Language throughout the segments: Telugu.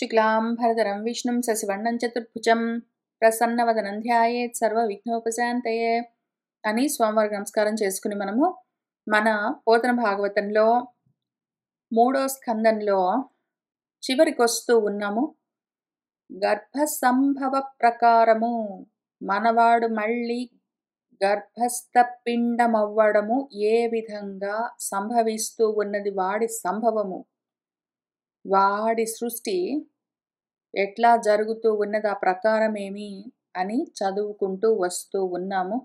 శుక్లాంబరధరం విష్ణుం శశివర్ణం చతుర్భుజం ప్రసన్నవదనం ధ్యాయేత్ సర్వవిఘ్నోపశాంతయే అని స్వామివారికి నమస్కారం చేసుకుని మనము మన పోతన భాగవతంలో 3వ స్కందంలో చివరికి వస్తూ ఉన్నాము. గర్భ సంభవ ప్రకారము మనవాడు మళ్ళీ గర్భస్థ పిండమవ్వడము ఏ విధంగా సంభవిస్తూ ఉన్నది, వాడి సంభవము, వాడి సృష్టి ఎట్లా జరుగుతూ ఉన్నది, ఆ ప్రకారం ఏమి అని చదువుకుంటూ వస్తూ ఉన్నాము.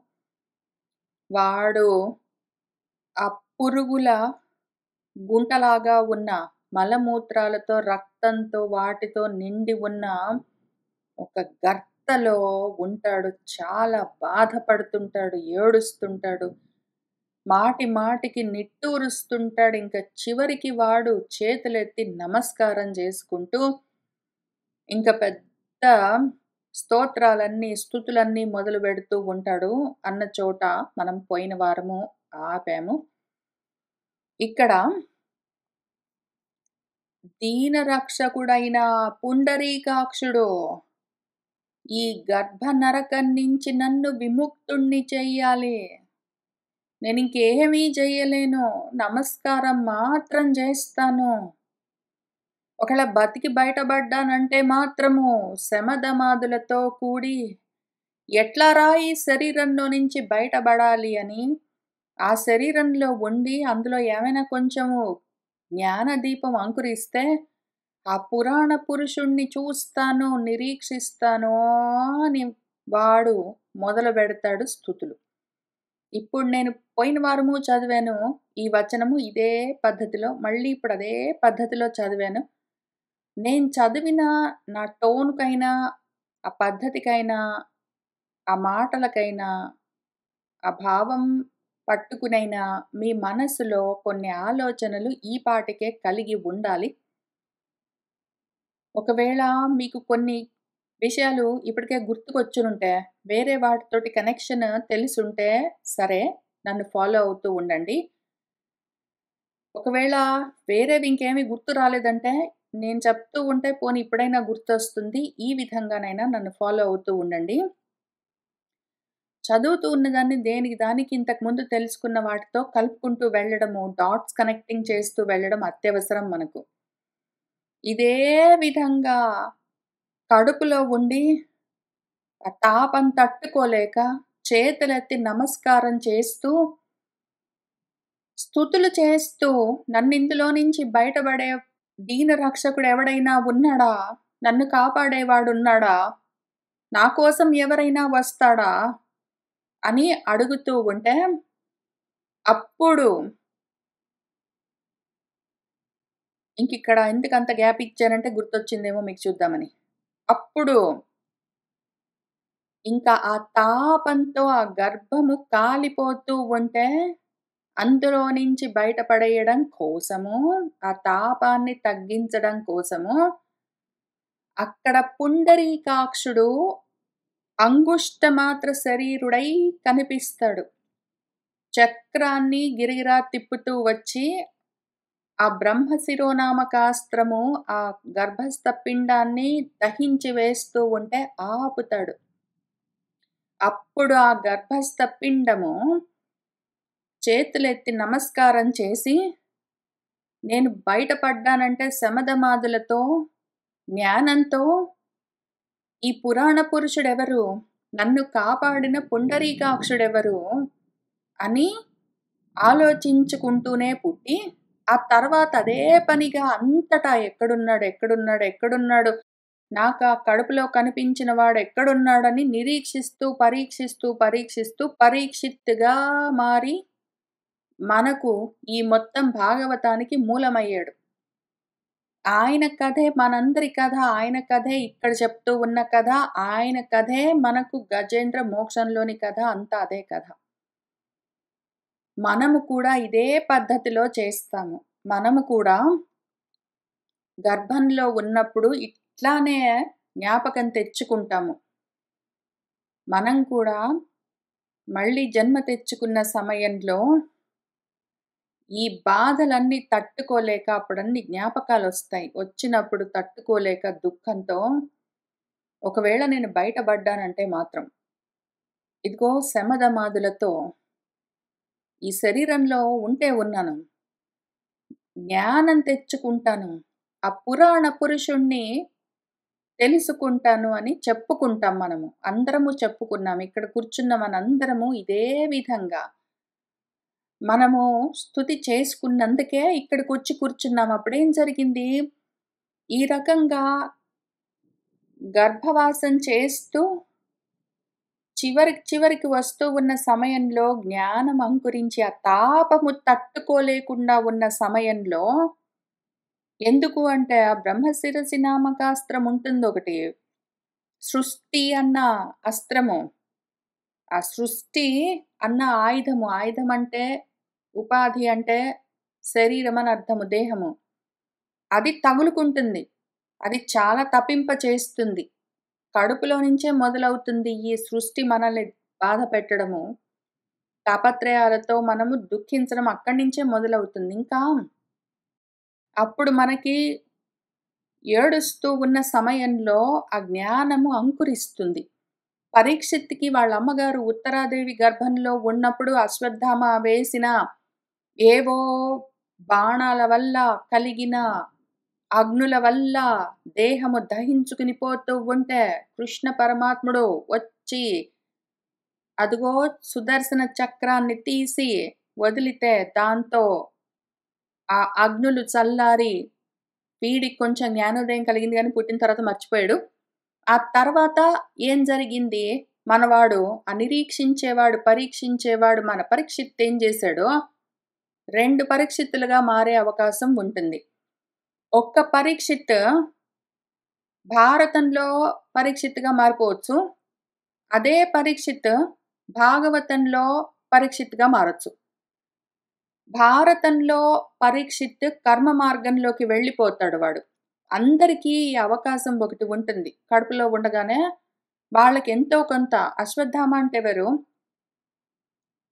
వాడు ఆ పురుగుల గుంటలాగా ఉన్న మలమూత్రాలతో రక్తంతో వాటితో నిండి ఉన్న ఒక గర్తలో ఉంటాడు. చాలా బాధపడుతుంటాడు, ఏడుస్తుంటాడు, మాటి మాటికి నిట్టూరుస్తుంటాడు. ఇంకా చివరికి వాడు చేతులెత్తి నమస్కారం చేసుకుంటూ ఇంకా పెద్ద స్తోత్రాలన్నీ స్తుతులన్నీ మొదలు పెడుతూ ఉంటాడు అన్న చోట మనం పోయిన వారము ఆపాము. ఇక్కడ దీనరక్షకుడైన పుండరీకాక్షుడు ఈ గర్భ నరకం నుంచి నన్ను విముక్తుణ్ణి చెయ్యాలి, నేను ఇంకేమీ చెయ్యలేను, నమస్కారం మాత్రం చేస్తాను, ఒకవేళ బతికి బయటపడ్డానంటే మాత్రము శమధమాదులతో కూడి ఎట్లా రా ఈ శరీరంలో నుంచి బయటపడాలి అని ఆ శరీరంలో ఉండి అందులో ఏమైనా కొంచెము జ్ఞానదీపం అంకురిస్తే ఆ పురాణ పురుషుణ్ణి చూస్తాను, నిరీక్షిస్తాను అని వాడు మొదలు పెడతాడు స్తుతులు. ఇప్పుడు నేను పోయిన వారము చదివాను ఈ వచనము ఇదే పద్ధతిలో, మళ్ళీ ఇప్పుడు అదే పద్ధతిలో చదివాను. నేను చదివిన నా టోన్కైనా ఆ పద్ధతికైనా ఆ మాటలకైనా ఆ భావం పట్టుకునైనా మీ మనసులో కొన్ని ఆలోచనలు ఈ పాటికే కలిగి ఉండాలి. ఒకవేళ మీకు కొన్ని విషయాలు ఇప్పటికే గుర్తుకొచ్చునుంటే, వేరే వాటితోటి కనెక్షన్ తెలిసుంటే సరే, నన్ను ఫాలో అవుతూ ఉండండి. ఒకవేళ వేరేవి ఇంకేమీ గుర్తు రాలేదంటే నేను చెప్తూ ఉంటే పోనీ ఇప్పుడైనా గుర్తొస్తుంది, ఈ విధంగానైనా నన్ను ఫాలో అవుతూ ఉండండి. చదువుతూ ఉన్నదాన్ని దేనికి దానికి ఇంతకుముందు తెలుసుకున్న వాటితో కలుపుకుంటూ వెళ్ళడము, డాట్స్ కనెక్టింగ్ చేస్తూ వెళ్ళడం అత్యవసరం మనకు. ఇదే విధంగా కడుపులో ఉండి ఆ తాపం తట్టుకోలేక చేతులెత్తి నమస్కారం చేస్తూ స్తుతులు చేస్తూ నన్నిందులో నుంచి బయటపడే దీన రక్షకుడు ఎవడైనా ఉన్నాడా, నన్ను కాపాడేవాడున్నాడా, నా కోసం ఎవరైనా వస్తాడా అని అడుగుతూ ఉంటే అప్పుడు ఇంకిక్కడ ఎందుకంత గ్యాప్ ఇచ్చానంటే గుర్తొచ్చిందేమో మీకు చూద్దామని. అప్పుడు ఇంకా ఆ తాపంతో ఆ గర్భము కాలిపోతూ ఉంటే అందులో నుంచి బయటపడేయడం కోసము, ఆ తాపాన్ని తగ్గించడం కోసము అక్కడ పుండరీకాక్షుడు అంగుష్టమాత్ర శరీరుడై కనిపిస్తాడు. చక్రాన్ని గిరిగిరా తిప్పుతూ వచ్చి ఆ బ్రహ్మశిరోనామకాస్త్రము ఆ గర్భస్థ పిండాన్ని దహించి వేస్తూ ఉంటే ఆపుతాడు. అప్పుడు ఆ గర్భస్థ పిండము చేతులెత్తి నమస్కారం చేసి, నేను బయటపడ్డానంటే శమధమాదులతో జ్ఞానంతో ఈ పురాణ పురుషుడెవరు, నన్ను కాపాడిన పుండరీకాక్షుడెవరు అని ఆలోచించుకుంటూనే పుట్టి ఆ తర్వాత అదే పనిగా అంతటా ఎక్కడున్నాడు, నాకు ఆ కడుపులో కనిపించిన వాడు ఎక్కడున్నాడని నిరీక్షిస్తూ పరీక్షిత్తుగా మారి మనకు ఈ మొత్తం భాగవతానికి మూలమయ్యాడు. ఆయన కథే మనందరి కథ, ఆయన కథే ఇక్కడ చెప్తూ ఉన్న కథ, ఆయన కథే మనకు గజేంద్ర మోక్షంలోని కథ, అంతా అదే కథ. మనము కూడా ఇదే పద్ధతిలో చేస్తాము. మనము కూడా గర్భంలో ఉన్నప్పుడు ఇట్లానే జ్ఞాపకం తెచ్చుకుంటాము. మనం కూడా మళ్ళీ జన్మ తెచ్చుకున్న సమయంలో ఈ బాధలన్నీ తట్టుకోలేక అప్పుడన్ని జ్ఞాపకాలొస్తాయి. వచ్చినప్పుడు తట్టుకోలేక దుఃఖంతో ఒకవేళ నేను బయటపడ్డానంటే మాత్రం, ఇదిగో శమధమాదులతో ఈ శరీరంలో ఉంటే ఉన్నాను. జ్ఞానం తెచ్చుకుంటాను. ఆ పురాణ పురుషుణ్ణి తెలుసుకుంటాను అని చెప్పుకుంటాం మనము. అందరము చెప్పుకున్నాం. ఇక్కడ కూర్చున్న మనందరము ఇదే విధంగా మనము స్తుతి చేసుకున్నందుకే ఇక్కడికొచ్చి కూర్చున్నాం. అప్పుడేం జరిగింది? ఈ రకంగా గర్భవాసం చేస్తూ చివరికి వస్తూ ఉన్న సమయంలో జ్ఞానం అంకురించి ఆ తాపము తట్టుకోలేకుండా ఉన్న సమయంలో ఎందుకు అంటే ఆ బ్రహ్మశిరసి నామకాస్త్రం ఉంటుందొకటి. సృష్టి అన్న అస్త్రము. ఆ సృష్టి అన్న ఆయుధము. ఆయుధం అంటే ఉపాధి అంటే శరీరం అని అర్థము. దేహము. అది తగులుకుంటుంది. అది చాలా తపింప చేస్తుంది. కడుపులో నుంచే మొదలవుతుంది ఈ సృష్టి మనల్ని బాధ పెట్టడము. తాపత్రయాలతో మనము దుఃఖించడం అక్కడి నుంచే మొదలవుతుంది. ఇంకా అప్పుడు మనకి ఏడుస్తూ ఉన్న సమయంలో ఆ జ్ఞానము అంకురిస్తుంది. పరీక్షిత్‌కి వాళ్ళ అమ్మగారు ఉత్తరాదేవి గర్భంలో ఉన్నప్పుడు అశ్వత్థామ వేసిన ఏవో బాణాల వల్ల కలిగిన అగ్నుల వల్ల దేహము దహించుకుని పోతూ ఉంటే కృష్ణ పరమాత్ముడు వచ్చి అదిగో సుదర్శన చక్రాన్ని తీసి వదిలితే దాంతో ఆ అగ్నులు చల్లారి వీడికి కొంచెం జ్ఞానోదయం కలిగింది గానీ పుట్టిన తర్వాత మర్చిపోయాడు. ఆ తర్వాత ఏం జరిగింది? మనవాడు నిరీక్షించేవాడు, పరీక్షించేవాడు మన పరీక్షిత్ ఏం చేశాడు? 2 పరీక్షిత్తులుగా మారే అవకాశం ఉంటుంది. ఒక్క పరీక్షిత్ భారతంలో పరీక్షిత్‌గా మారిపోవచ్చు. అదే పరీక్షిత్ భాగవతంలో పరీక్షిత్‌గా మారొచ్చు. భారతంలో పరీక్షిత్ కర్మ మార్గంలోకి వెళ్ళిపోతాడు వాడు. అందరికీ ఈ అవకాశం ఒకటి ఉంటుంది. కడుపులో ఉండగానే వాళ్ళకి ఎంతో కొంత అశ్వత్థామ అంటే ఎవరు?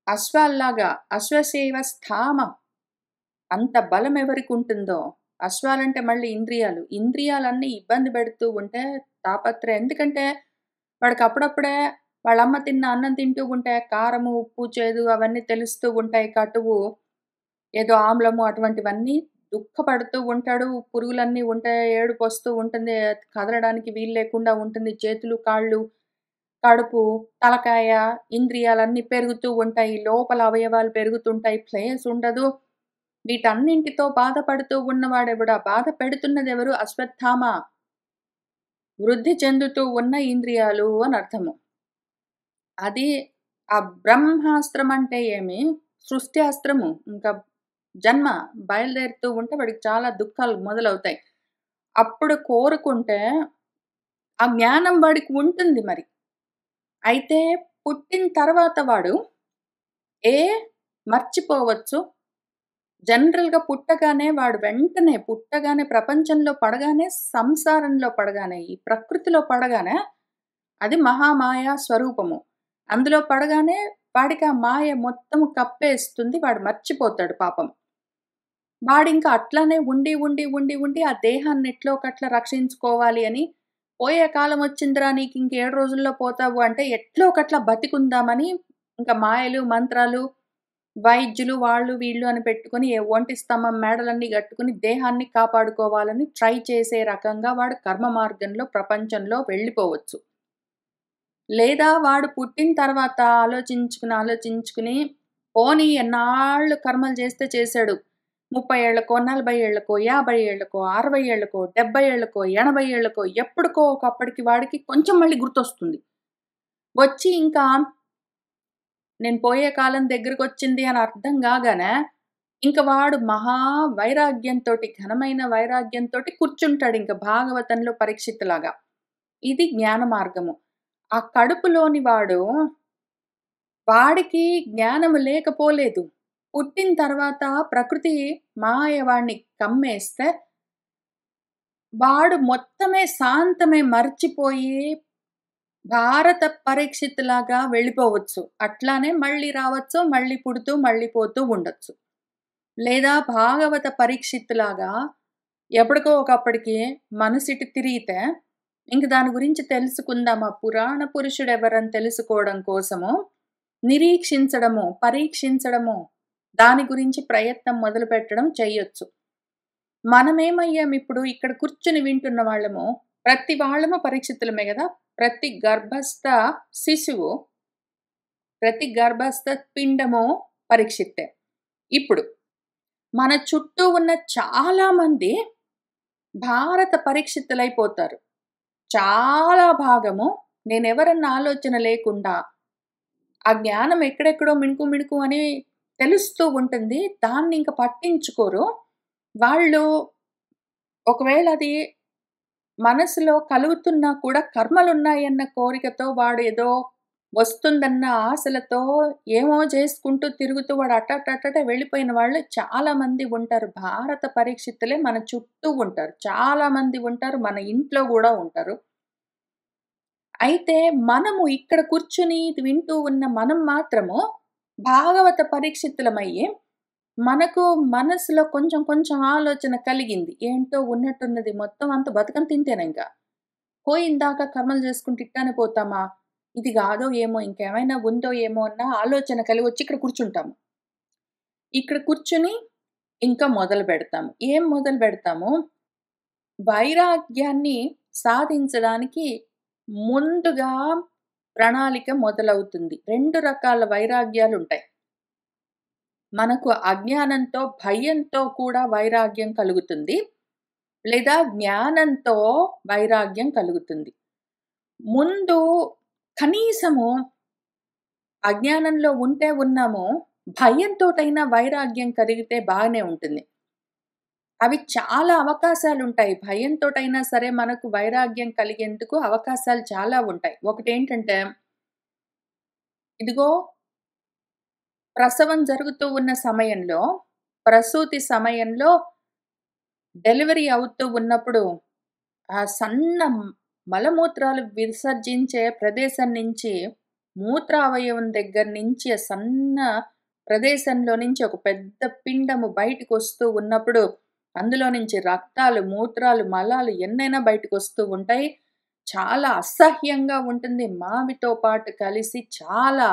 అశ్వాల్లాగా అశ్వసేవ స్థామ అంత బలం ఎవరికుంటుందో అశ్వాలంటే మళ్ళీ ఇంద్రియాలు. ఇంద్రియాలన్నీ ఇబ్బంది పెడుతూ ఉంటే తాపత్రయం. ఎందుకంటే వాడికి అప్పుడప్పుడే వాళ్ళమ్మ తిన్న అన్నం తింటూ ఉంటే కారము, ఉప్పు, చేదు అవన్నీ తెలుస్తూ ఉంటాయి. కటువు, ఏదో ఆమ్లము అటువంటివన్నీ దుఃఖపడుతూ ఉంటాడు. పురుగులన్నీ ఉంటాయి. ఏడుపొస్తూ ఉంటుంది. కదలడానికి వీలు లేకుండా ఉంటుంది. చేతులు, కాళ్ళు, కడుపు, తలకాయ, ఇంద్రియాలన్నీ పెరుగుతూ ఉంటాయి. లోపల అవయవాలు పెరుగుతుంటాయి. ప్లేస్ ఉండదు. వీటన్నింటితో బాధపడుతూ ఉన్నవాడెవడు? ఆ బాధ పెడుతున్నదెవరు? అశ్వత్థామ. వృద్ధి చెందుతూ ఉన్న ఇంద్రియాలు అనర్థము. అది ఆ బ్రహ్మాస్త్రం అంటే ఏమి? సృష్టి అస్త్రము. ఇంకా జన్మ బయలుదేరుతూ ఉంటే వాడికి చాలా దుఃఖాలు మొదలవుతాయి. అప్పుడు కోరుకుంటే ఆ జ్ఞానం వాడికి ఉంటుంది మరి. అయితే పుట్టిన తర్వాత వాడు ఏ మర్చిపోవచ్చు. జనరల్‌గా పుట్టగానే వాడు వెంటనే పుట్టగానే ప్రపంచంలో పడగానే, సంసారంలో పడగానే, ఈ ప్రకృతిలో పడగానే అది మహామాయ స్వరూపము. అందులో పడగానే వాడికి ఆ మాయ మొత్తము కప్పేస్తుంది. వాడు మర్చిపోతాడు పాపం. వాడింకా అట్లానే ఉండి ఆ దేహాన్ని ఎట్లో ఒకట్లా రక్షించుకోవాలి అని, పోయే కాలం వచ్చిందిరా నీకింక 7 రోజుల్లో పోతావు అంటే ఎట్లో ఒకట్లా బతికుందామని ఇంకా మాయలు, మంత్రాలు, వైద్యులు వాళ్ళు వీళ్ళు అని పెట్టుకొని ఒంటి స్తంభం మేడలన్నీ గట్టుకొని దేహాన్ని కాపాడుకోవాలని ట్రై చేసే రకంగా వాడు కర్మ మార్గంలో ప్రపంచంలో వెళ్ళిపోవచ్చు. లేదా వాడు పుట్టిన తర్వాత ఆలోచించుకుని పోనీ ఎన్నాళ్ళు కర్మలు చేస్తే చేశాడు. 30 ఏళ్ళకో, 40 ఏళ్ళకో, 50 ఏళ్ళకో, 60 ఏళ్ళకో, 70 ఏళ్ళకో, 80 ఏళ్ళకో ఎప్పటికో ఒకప్పటికి వాడికి కొంచెం మళ్ళీ గుర్తొస్తుంది. వచ్చి ఇంకా నేను పోయే కాలం దగ్గరకొచ్చింది అని అర్థం గాగానే, ఇంక వాడు మహా వైరాగ్యంతోటి, ఘనమైన వైరాగ్యంతోటి కూర్చుంటాడింక భాగవతంలో పరీక్షిత్తులాగా. ఇది జ్ఞాన మార్గము. ఆ కడుపులోని వాడికి జ్ఞానము లేకపోలేదు. పుట్టిన తర్వాత ప్రకృతి మాయ వాడిని కమ్మేస్తే, వాడు మొత్తమే శాంతమే మర్చిపోయి భారత పరీక్షిత్‌లాగా వెళ్ళిపోవచ్చు. అట్లానే మళ్ళీ రావచ్చు, మళ్ళీ పుడుతూ, మళ్ళీ పోతూ ఉండొచ్చు. లేదా భాగవత పరీక్షిత్తులాగా ఎప్పటికో ఒకప్పటికి మనసిటు తిరిగితే, ఇంక దాని గురించి తెలుసుకుందాం. ఆ పురాణ పురుషుడెవరని తెలుసుకోవడం కోసము నిరీక్షించడము, పరీక్షించడము, దాని గురించి ప్రయత్నం మొదలుపెట్టడం చెయ్యొచ్చు. మనమేమయ్యాం ఇప్పుడు ఇక్కడ కూర్చొని వింటున్న వాళ్ళము, ప్రతి వాళ్ళము పరీక్షితులమే గదా! ప్రతి గర్భస్థ శిశువు, ప్రతి గర్భస్థ పిండము పరీక్షిత్తే. ఇప్పుడు మన చుట్టూ ఉన్న చాలా మంది భారత పరీక్షితులైపోతారు. చాలా భాగము నేనెవరన్న ఆలోచన లేకుండా, ఆ జ్ఞానం ఎక్కడెక్కడో మిణుకు మిణుకు అని తెలుస్తూ ఉంటుంది. దాన్నింక పట్టించుకోరు. వాళ్ళు ఒకవేళ అది మనసులో కలుగుతున్నా కూడా కర్మలున్నాయన్న కోరికతో వాడు ఏదో వస్తుందన్న ఆశలతో ఏమో చేసుకుంటూ తిరుగుతూ వాడు అట్టటట్టట వెళ్ళిపోయిన వాళ్ళు చాలా మంది ఉంటారు. భారత పరీక్షితులే మన చుట్టూ ఉంటారు. చాలా మంది ఉంటారు. మన ఇంట్లో గూడా ఉంటారు. అయితే మనము ఇక్కడ కూర్చొని ఇది వింటూ ఉన్న మనం మాత్రము భాగవత పరీక్షితులమయ్యి, మనకు మనసులో కొంచెం కొంచెం ఆలోచన కలిగింది. ఏంటో ఉన్నట్టున్నది మొత్తం అంతా బతుకంత ఇంతేనింక. పోయిందాకా కర్మలు చేసుకుంటూ ఇట్టానే పోతామా? ఇది గాదో ఏమో ఇంకేమైనా ఉందో ఏమో అన్న ఆలోచన కలిగి వచ్చి ఇక్కడ కూర్చుంటాము. ఇక్కడ కూర్చొని ఇంకా మొదలు పెడతాము. ఏం మొదలు పెడతాము? వైరాగ్యాన్ని సాధించడానికి ముందుగా ప్రణాళిక మొదలవుతుంది. 2 రకాల వైరాగ్యాలుంటాయి. మనకు అజ్ఞానంతో, భయంతో కూడా వైరాగ్యం కలుగుతుంది. లేదా జ్ఞానంతో వైరాగ్యం కలుగుతుంది. ముందు కనీసము అజ్ఞానంలో ఉంటే ఉన్నాము, భయంతోటైనా వైరాగ్యం కలిగితే బాగానే ఉంటుంది. అవి చాలా అవకాశాలుంటాయి. భయంతోటైనా సరే మనకు వైరాగ్యం కలిగేందుకు అవకాశాలు చాలా ఉంటాయి. ఒకటేంటంటే, ఇదిగో ప్రసవం జరుగుతూ ఉన్న సమయంలో, ప్రసూతి సమయంలో డెలివరీ అవుతూ ఉన్నప్పుడు, ఆ సన్న మలమూత్రాలు విసర్జించే ప్రదేశం నుంచి, మూత్రావయవం దగ్గర నుంచి ఆ సన్న ప్రదేశంలో నుంచి ఒక పెద్ద పిండము బయటికొస్తూ ఉన్నప్పుడు, అందులో నుంచి రక్తాలు, మూత్రాలు, మలాలు ఎన్నైనా బయటకొస్తూ ఉంటాయి. చాలా అసహ్యంగా ఉంటుంది. మావితో పాటు కలిసి చాలా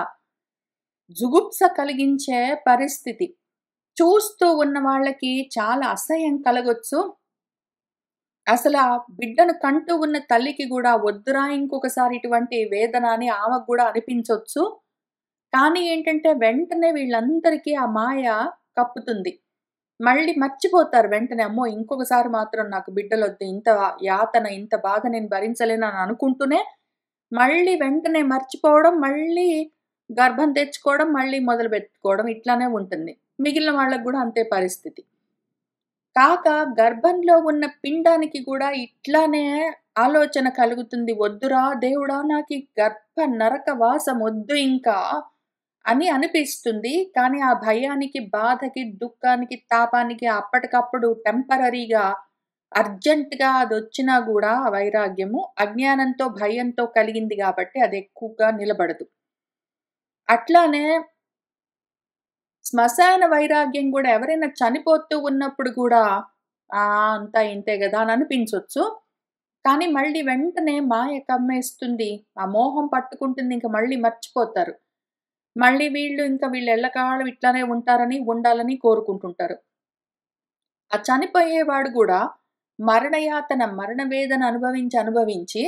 జుగుప్స కలిగించే పరిస్థితి. చూస్తూ ఉన్న వాళ్ళకి చాలా అసహ్యం కలగొచ్చు. అసలా బిడ్డను కంటూ ఉన్న తల్లికి గూడా వద్దురా ఇంకొకసారి ఇటువంటి వేదన అని ఆమెకు గూడా అనిపించొచ్చు. కానీ ఏంటంటే వెంటనే వీళ్ళందరికీ ఆ మాయ కప్పుతుంది. మళ్ళీ మర్చిపోతారు వెంటనే. అమ్మో! ఇంకొకసారి మాత్రం నాకు బిడ్డలొద్దు. ఇంత యాతన, ఇంత బాధ నేను భరించలేనని అనుకుంటూనే మళ్ళీ వెంటనే మర్చిపోవడం, మళ్ళీ గర్భం తెచ్చుకోవడం, మళ్ళీ మొదలుపెట్టుకోవడం ఇట్లానే ఉంటుంది. మిగిలిన వాళ్ళకి గూడా అంతే పరిస్థితి. కాక గర్భంలో ఉన్న పిండానికి గూడా ఇట్లానే ఆలోచన కలుగుతుంది. వద్దురా దేవుడా! నాకీ గర్భ నరక వాసం వద్దు ఇంకా అని అనిపిస్తుంది. కానీ ఆ భయానికి, బాధకి, దుఃఖానికి, తాపానికి అప్పటికప్పుడు టెంపరరీగా అర్జెంట్‌గా అదొచ్చినా గూడా ఆ వైరాగ్యము అజ్ఞానంతో, భయంతో కలిగింది గాబట్టి అది ఎక్కువగా నిలబడదు. అట్లానే శ్మశాన వైరాగ్యం గూడా ఎవరైనా చనిపోతూ ఉన్నప్పుడు గూడా అంతా ఇంతే గదా! అని అనిపించొచ్చు. కానీ మళ్ళీ వెంటనే మాయ కమ్మేస్తుంది. ఆ మోహం పట్టుకుంటుంది. ఇంక మళ్ళీ మర్చిపోతారు. మళ్ళీ వీళ్ళు ఎల్లకాలం ఇట్లానే ఉంటారని, ఉండాలని కోరుకుంటుంటారు. ఆ చనిపోయేవాడు గూడా మరణయాతన, మరణ వేదన అనుభవించి,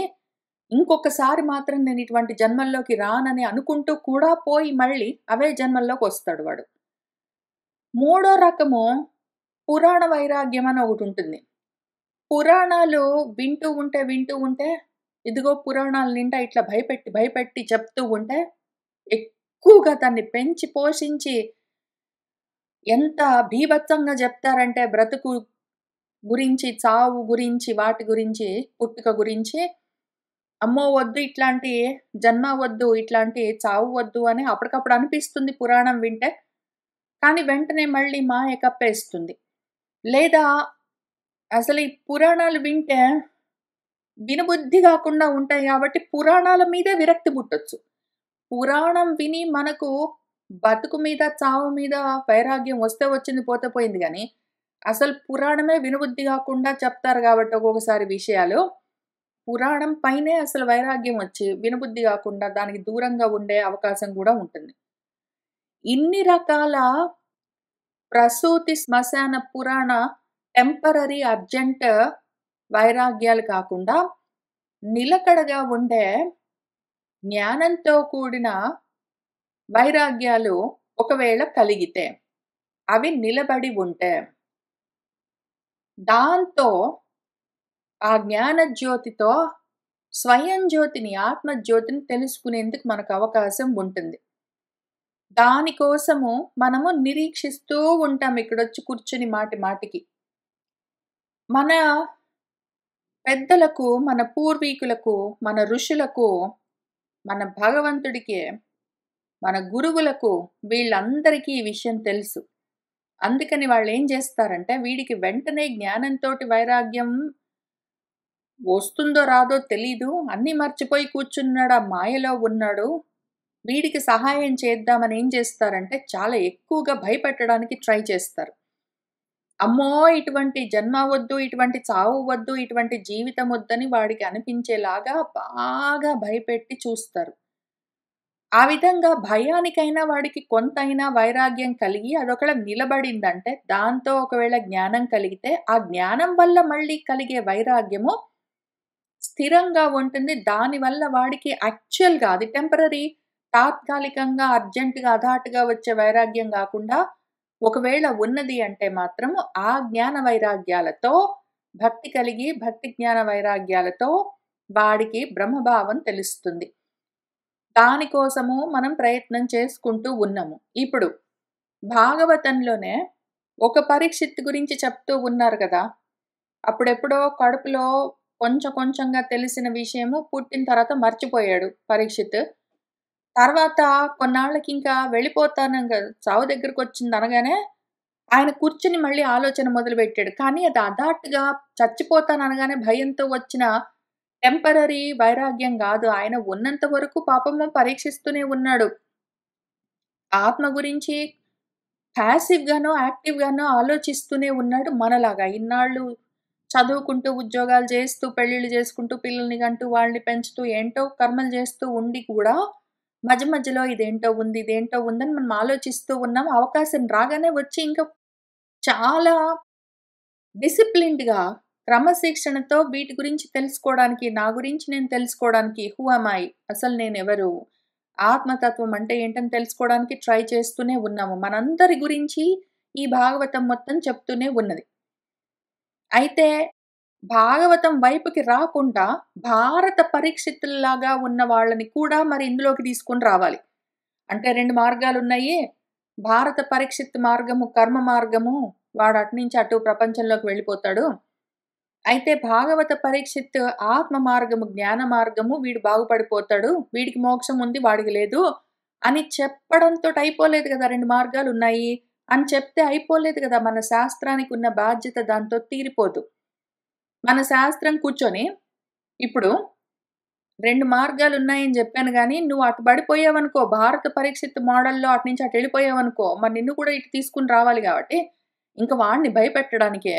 ఇంకొకసారి మాత్రం నేను ఇటువంటి జన్మల్లోకి రానని అనుకుంటూ కూడా పోయి మళ్ళీ అవే జన్మల్లోకొస్తాడు వాడు. మూడో రకము పురాణ వైరాగ్యం అని ఒకటుంటుంది. పురాణాలు వింటూ ఉంటే, ఇదిగో పురాణాల నిండా ఇట్లా భయపెట్టి చెప్తూ ఉంటే, ఎక్కువగా దాన్ని పెంచి పోషించి ఎంత బీభత్సంగా జెప్తారంటే బ్రతుకు గురించి, చావు గురించి, వాటి గురించి, పుట్టుక గురించి, అమ్మో! వద్దు ఇట్లాంటి జన్మ వద్దు, ఇట్లాంటి చావు వద్దు అని అప్పటికప్పుడు అనిపిస్తుంది పురాణం వింటే. కానీ వెంటనే మళ్ళీ మాయ కప్పేస్తుంది. లేదా అసలు ఈ పురాణాలు వింటే వినబుద్ధి గాకుండా ఉంటాయి గాబట్టి పురాణాల మీదే విరక్తి పుట్టొచ్చు. పురాణం విని మనకు బతుకు మీద, చావు మీద వైరాగ్యం వస్తే వచ్చింది, పోతే పోయింది గానీ, అసలు పురాణమే వినబుద్ధి గాకుండా చెప్తారు గాబట్టి ఒక్కొక్కసారి విషయాలు, పురాణం పైనే అసలు వైరాగ్యం వచ్చి, వినబుద్ధి గాకుండా దానికి దూరంగా ఉండే అవకాశం గూడా ఉంటుంది. ఇన్ని రకాల ప్రసూతి, శ్మశాన, పురాణ, టెంపరరీ, అర్జెంట్ వైరాగ్యాలు కాకుండా, నిలకడగా ఉండే జ్ఞానంతో కూడిన వైరాగ్యాలు ఒకవేళ కలిగితే, అవి నిలబడి ఉంటే, దాంతో ఆ జ్ఞాన జ్యోతితో స్వయం జ్యోతిని, ఆత్మ జ్యోతిని తెలుసుకునేందుకు మనకు అవకాశం ఉంటుంది. దానికోసము మనము నిరీక్షిస్తూ ఉంటాం ఇక్కడొచ్చి కూర్చొని మాటి మాటికి. మన పెద్దలకు, మన పూర్వీకులకు, మన ఋషులకు, మన భగవంతుడికి, మన గురువులకు వీళ్ళందరికీ ఈ విషయం తెలుసు. అందుకని వాళ్ళేం జేస్తారంటే, వీడికి వెంటనే జ్ఞానంతోటి వైరాగ్యం వస్తుందో రాదో తెలీదు. అన్నీ మర్చిపోయి కూర్చున్నాడు. ఆ మాయలో ఉన్నాడు. వీడికి సహాయం చేద్దామని ఏం చేస్తారంటే, చాలా ఎక్కువగా భయపెట్టడానికి ట్రై చేస్తారు. అమ్మో! ఇటువంటి జన్మ వద్దు, ఇటువంటి చావు వద్దు, ఇటువంటి జీవితం వద్దని వాడికి అనిపించేలాగా బాగా భయపెట్టి చూస్తారు. ఆ విధంగా భయానికైనా వాడికి కొంతైనా వైరాగ్యం కలిగి అదొకవేళ నిలబడిందంటే, దాంతో ఒకవేళ జ్ఞానం కలిగితే, ఆ జ్ఞానం వల్ల మళ్ళీ కలిగే వైరాగ్యము స్థిరంగా ఉంటుంది. దానివల్ల వాడికి యాక్చువల్‌గా అది టెంపరరీ, తాత్కాలికంగా, అర్జెంట్‌గా, హఠాత్తుగా వచ్చే వైరాగ్యం గాకుండా, ఒకవేళ ఉన్నది అంటే మాత్రం ఆ జ్ఞాన వైరాగ్యాలతో భక్తి కలిగి, భక్తి జ్ఞాన వైరాగ్యాలతో వాడికి బ్రహ్మభావం తెలుస్తుంది. దానికోసము మనం ప్రయత్నం చేసుకుంటూ ఉన్నాము. ఇప్పుడు భాగవతంలోనే ఒక పరీక్షిత్ గురించి చెప్తూ ఉన్నారు గదా! అప్పుడెప్పుడో కడుపులో కొంచెం కొంచెంగా తెలిసిన విషయము పుట్టిన తర్వాత మర్చిపోయాడు పరీక్షిత్. తర్వాత కొన్నాళ్ళకింకా వెళ్ళిపోతాను చావు దగ్గరకొచ్చిందనగానే ఆయన కూర్చొని మళ్ళీ ఆలోచన మొదలుపెట్టాడు. కానీ అది హఠాత్తుగా చచ్చిపోతాననగానే భయంతో వచ్చిన టెంపరరీ వైరాగ్యం గాదు. ఆయన ఉన్నంత వరకు పాపము పరీక్షిస్తూనే ఉన్నాడు. ఆత్మ గురించి ప్యాసివ్‌గానో, యాక్టివ్‌గానో ఆలోచిస్తూనే ఉన్నాడు మనలాగా. ఇన్నాళ్ళు చదువుకుంటూ, ఉద్యోగాలు చేస్తూ, పెళ్ళిళ్ళు చేసుకుంటూ, పిల్లల్ని కంటూ, వాళ్ళని పెంచుతూ, ఏంటో కర్మలు చేస్తూ ఉండి కూడా మధ్య మధ్యలో ఇదేంటో ఉంది, ఇదేంటో ఉందని మనం ఆలోచిస్తూ ఉన్నాం. అవకాశం రాగానే వచ్చి ఇంకా చాలా డిసిప్లిన్డ్‌గా, క్రమశిక్షణతో వీటి గురించి తెలుసుకోవడానికి, నా గురించి నేను తెలుసుకోవడానికి, హూ యామ్ ఐ? అసలు నేనెవరు? ఆత్మతత్వం అంటే ఏంటని తెలుసుకోవడానికి ట్రై చేస్తూనే ఉన్నాము. మనందరి గురించి ఈ భాగవతం మొత్తం చెప్తూనే ఉన్నది. అయితే భాగవతం వైపుకి రాకుండా భారత పరీక్షితుల్లాగా ఉన్న వాళ్ళని కూడా మరి ఇందులోకి తీసుకొని రావాలి. అంటే 2 మార్గాలున్నాయి. భారత పరీక్షిత్ మార్గము, కర్మ మార్గము. వాడు అటునుంచి అటు ప్రపంచంలోకి వెళ్ళిపోతాడు. అయితే భాగవత పరీక్షిత్ ఆత్మ మార్గము, జ్ఞాన మార్గము. వీడు బాగుపడిపోతాడు. వీడికి మోక్షం ఉంది, వాడికి లేదు అని చెప్పడంతోటి అయిపోలేదు గదా! 2 మార్గాలున్నాయి అని చెప్తే అయిపోలేదు గదా! మన శాస్త్రానికి ఉన్న బాధ్యత దాంతో తీరిపోదు. మన శాస్త్రం కూర్చొని ఇప్పుడు 2 మార్గాలున్నాయని జెప్పాను గానీ, నువ్వు అటు పడిపోయావనుకో, భారత పరీక్షిత్ మోడల్‌లో అటునుంచి అటు ఎళ్ళిపోయావనుకో, మరి నిన్ను కూడా ఇటు తీసుకొని రావాలి గాబట్టి, ఇంక వాడిని భయపెట్టడానికే.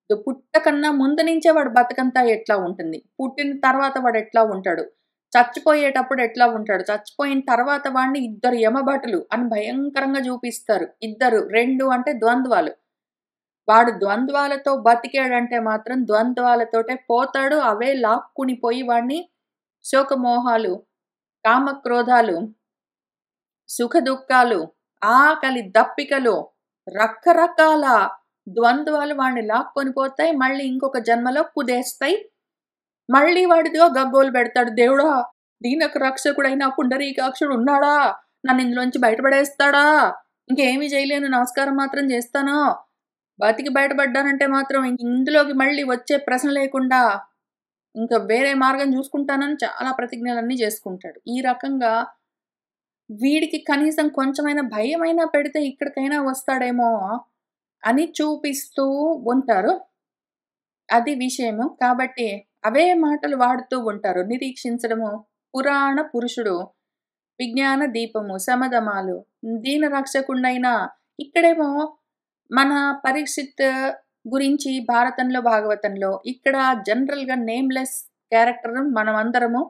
పుట్టకన్నా ముందు నుంచే వాడు బతుకంతా ఎట్లా ఉంటుంది? పుట్టిన తర్వాత వాడెట్లా ఉంటాడు? చచ్చిపోయేటప్పుడు ఎట్లా ఉంటాడు? చచ్చిపోయిన తర్వాత వాడిని ఇద్దరు యమభటులు అని భయంకరంగా జూపిస్తారు. ఇద్దరు, 2 అంటే ద్వంద్వాలు. వాడు ద్వంద్వాలతో బతికాడంటే మాత్రం ద్వంద్వాలతోటే పోతాడు. అవే లాక్కుని పోయి వాడిని శోకమోహాలు, కామక్రోధాలు, సుఖదుఃఖాలు, ఆకలి దప్పికలు, రకరకాల ద్వంద్వాలు వాడిని లాక్కొని పోతాయి. మళ్ళీ ఇంకొక జన్మలో కుదేస్తాయి. మళ్ళీ వాడిదిగో గగ్గోలు పెడతాడు. దేవుడా! దీనకు రక్షకుడైన పుండరీకాక్షుడు ఉన్నాడా? నన్ను ఇందులోంచి బయటపడేస్తాడా? ఇంకేమి చేయలేను. నమస్కారం మాత్రం చేస్తాను. బతికి బయటపడ్డానంటే మాత్రం ఇందులోకి మళ్ళీ వచ్చే ప్రశ్న లేకుండా ఇంకా వేరే మార్గం జూసుకుంటానని చాలా ప్రతిజ్ఞలన్నీ జేసుకుంటాడు. ఈ రకంగా వీడికి కనీసం కొంచెమైనా భయమైనా పెడితే ఇక్కడికైనా వస్తాడేమో అని చూపిస్తూ ఉంటారు. అది విషయము. కాబట్టి అవే మాటలు వాడుతూ ఉంటారు. నిరీక్షించడము. పురాణ పురుషుడు విజ్ఞాన దీపము, శమదమాలు, దీన రక్షకుండైన ఇక్కడేమో మన పరీక్షిత్ గురించి భారతంలో, భాగవతంలో ఇక్కడ జనరల్‌గా నేమ్‌లెస్ క్యారెక్టర్ మనమందరము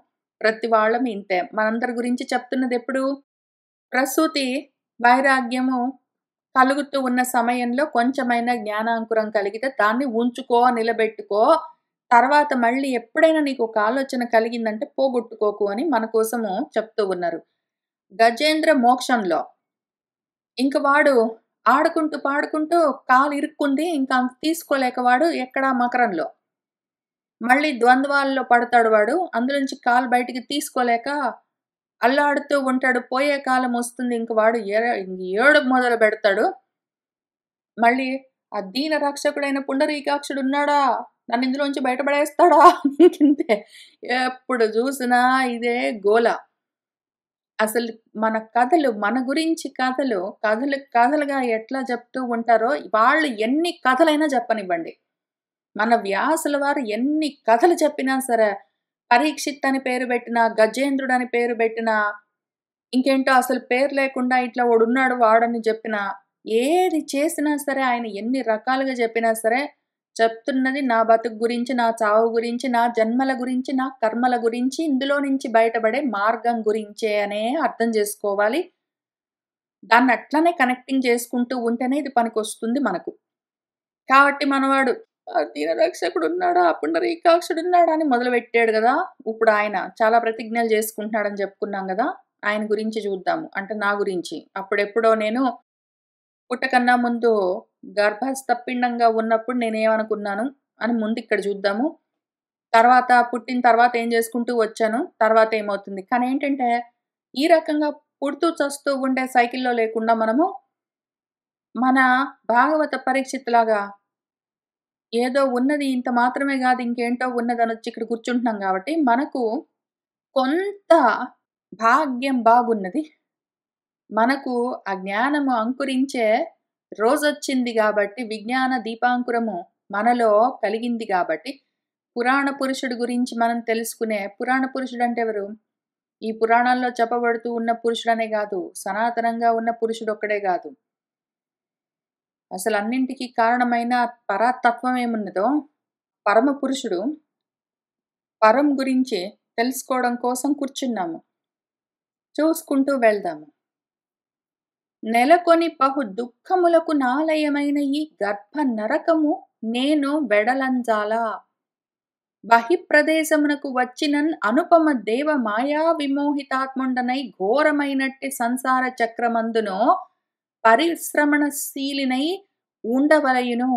ప్రతి వాళ్ళం ఇంతే. మనందరి గురించి చెప్తున్నదెప్పుడు? ప్రసూతి వైరాగ్యము కలుగుతూ ఉన్న సమయంలో కొంచెమైనా జ్ఞానాంకురం కలిగితే దాన్ని ఉంచుకో, నిలబెట్టుకో. తర్వాత మళ్ళీ ఎప్పుడైనా నీకొక ఆలోచన కలిగిందంటే పోగొట్టుకోకు అని మన కోసము చెప్తూ ఉన్నారు. గజేంద్ర మోక్షంలో ఇంక వాడు ఆడుకుంటూ, పాడుకుంటూ కాలు ఇరుక్కుంది. ఇంకా తీసుకోలేక వాడు ఎక్కడ మకరంలో. మళ్ళీ ద్వంద్వాల్లో పడతాడు వాడు. అందులోంచి కాలు బయటికి తీసుకోలేక అల్లాడుతూ ఉంటాడు. పోయే కాలం వస్తుంది. ఇంక వాడు ఏడుపు మొదలు పెడతాడు. మళ్ళీ ఆ దీన రక్షకుడైన పుండరీకాక్షుడున్నాడా? నన్ను ఇందులోంచి బయటపడేస్తాడా? ఇంకింతే. ఎప్పుడు చూసినా ఇదే గోల. అసలు మన కథలు, మన గురించి కథలు, కథలుగా ఎట్లా చెప్తూ ఉంటారో వాళ్ళు ఎన్ని కథలైనా చెప్పనివ్వండి. మన వ్యాసుల వారు ఎన్ని కథలు చెప్పినా సరే, పరీక్షిత్ అని పేరు పెట్టినా, గజేంద్రుడని పేరు పెట్టినా, ఇంకేంటో అసలు పేరు లేకుండా ఇట్లా వాడున్నాడు వాడని చెప్పినా, ఏది చేసినా సరే ఆయన ఎన్ని రకాలుగా చెప్పినా సరే, చెప్తున్నది నా బతుకు గురించి, నా చావు గురించి, నా జన్మల గురించి, నా కర్మల గురించి, ఇందులో నుంచి బయటపడే మార్గం గురించే అనే అర్థం చేసుకోవాలి. దాన్ని అట్లనే కనెక్టింగ్ చేసుకుంటూ ఉంటేనే ఇది పనికొస్తుంది మనకు. కాబట్టి మనవాడు దీనరక్షకుడున్నాడా, పుండరీకాక్షుడున్నాడా అని మొదలుపెట్టాడు గదా! ఇప్పుడు ఆయన చాలా ప్రతిజ్ఞలు చేసుకుంటున్నాడని చెప్పుకున్నాం గదా! ఆయన గురించి చూద్దాము. అంటే నా గురించి. అప్పుడెప్పుడో నేను పుట్టకన్నా ముందు గర్భస్థ పిండంగా ఉన్నప్పుడు నేనేమనుకున్నాను అని ముందు ఇక్కడ చూద్దాము. తర్వాత పుట్టిన తర్వాత ఏం చేసుకుంటూ వచ్చాను. తర్వాత ఏమవుతుంది. కానీ ఏంటంటే ఈ రకంగా పుడుతూ చస్తూ ఉండే సైకిల్‌లో లేకుండా మనము మన భాగవత పరీక్షిత్‌లాగా ఏదో ఉన్నది ఇంత మాత్రమే గాదు ఇంకేంటో ఉన్నదనొచ్చి ఇక్కడ కూర్చుంటున్నాం గాబట్టి మనకు కొంత భాగ్యం బాగున్నది. మనకు ఆ జ్ఞానము అంకురించే రోజొచ్చింది గాబట్టి, విజ్ఞాన దీపాంకురము మనలో కలిగింది గాబట్టి, పురాణ పురుషుడు గురించి మనం తెలుసుకునే పురాణ పురుషుడంటే ఎవరు? ఈ పురాణాల్లో చెప్పబడుతూ ఉన్న పురుషుడనే గాదు, సనాతనంగా ఉన్న పురుషుడొక్కడే గాదు. అసలన్నింటికి కారణమైన పరాతత్వం ఏమున్నదో, పరమ పురుషుడు, పరం గురించి తెలుసుకోవడం కోసం కూర్చున్నాము. చూసుకుంటూ వెళ్దాము. నెలకొని బహు దుఃఖములకు నాలయమైన ఈ గర్భ నరకము నేను వెడలంజాలా. బహిప్రదేశమునకు వచ్చినన్ అనుపమ దేవ మాయా విమోహితాత్ముండనై ఘోరమైనట్టి సంసార చక్రమందునో పరిశ్రమణశీలినై ఉండవలయును.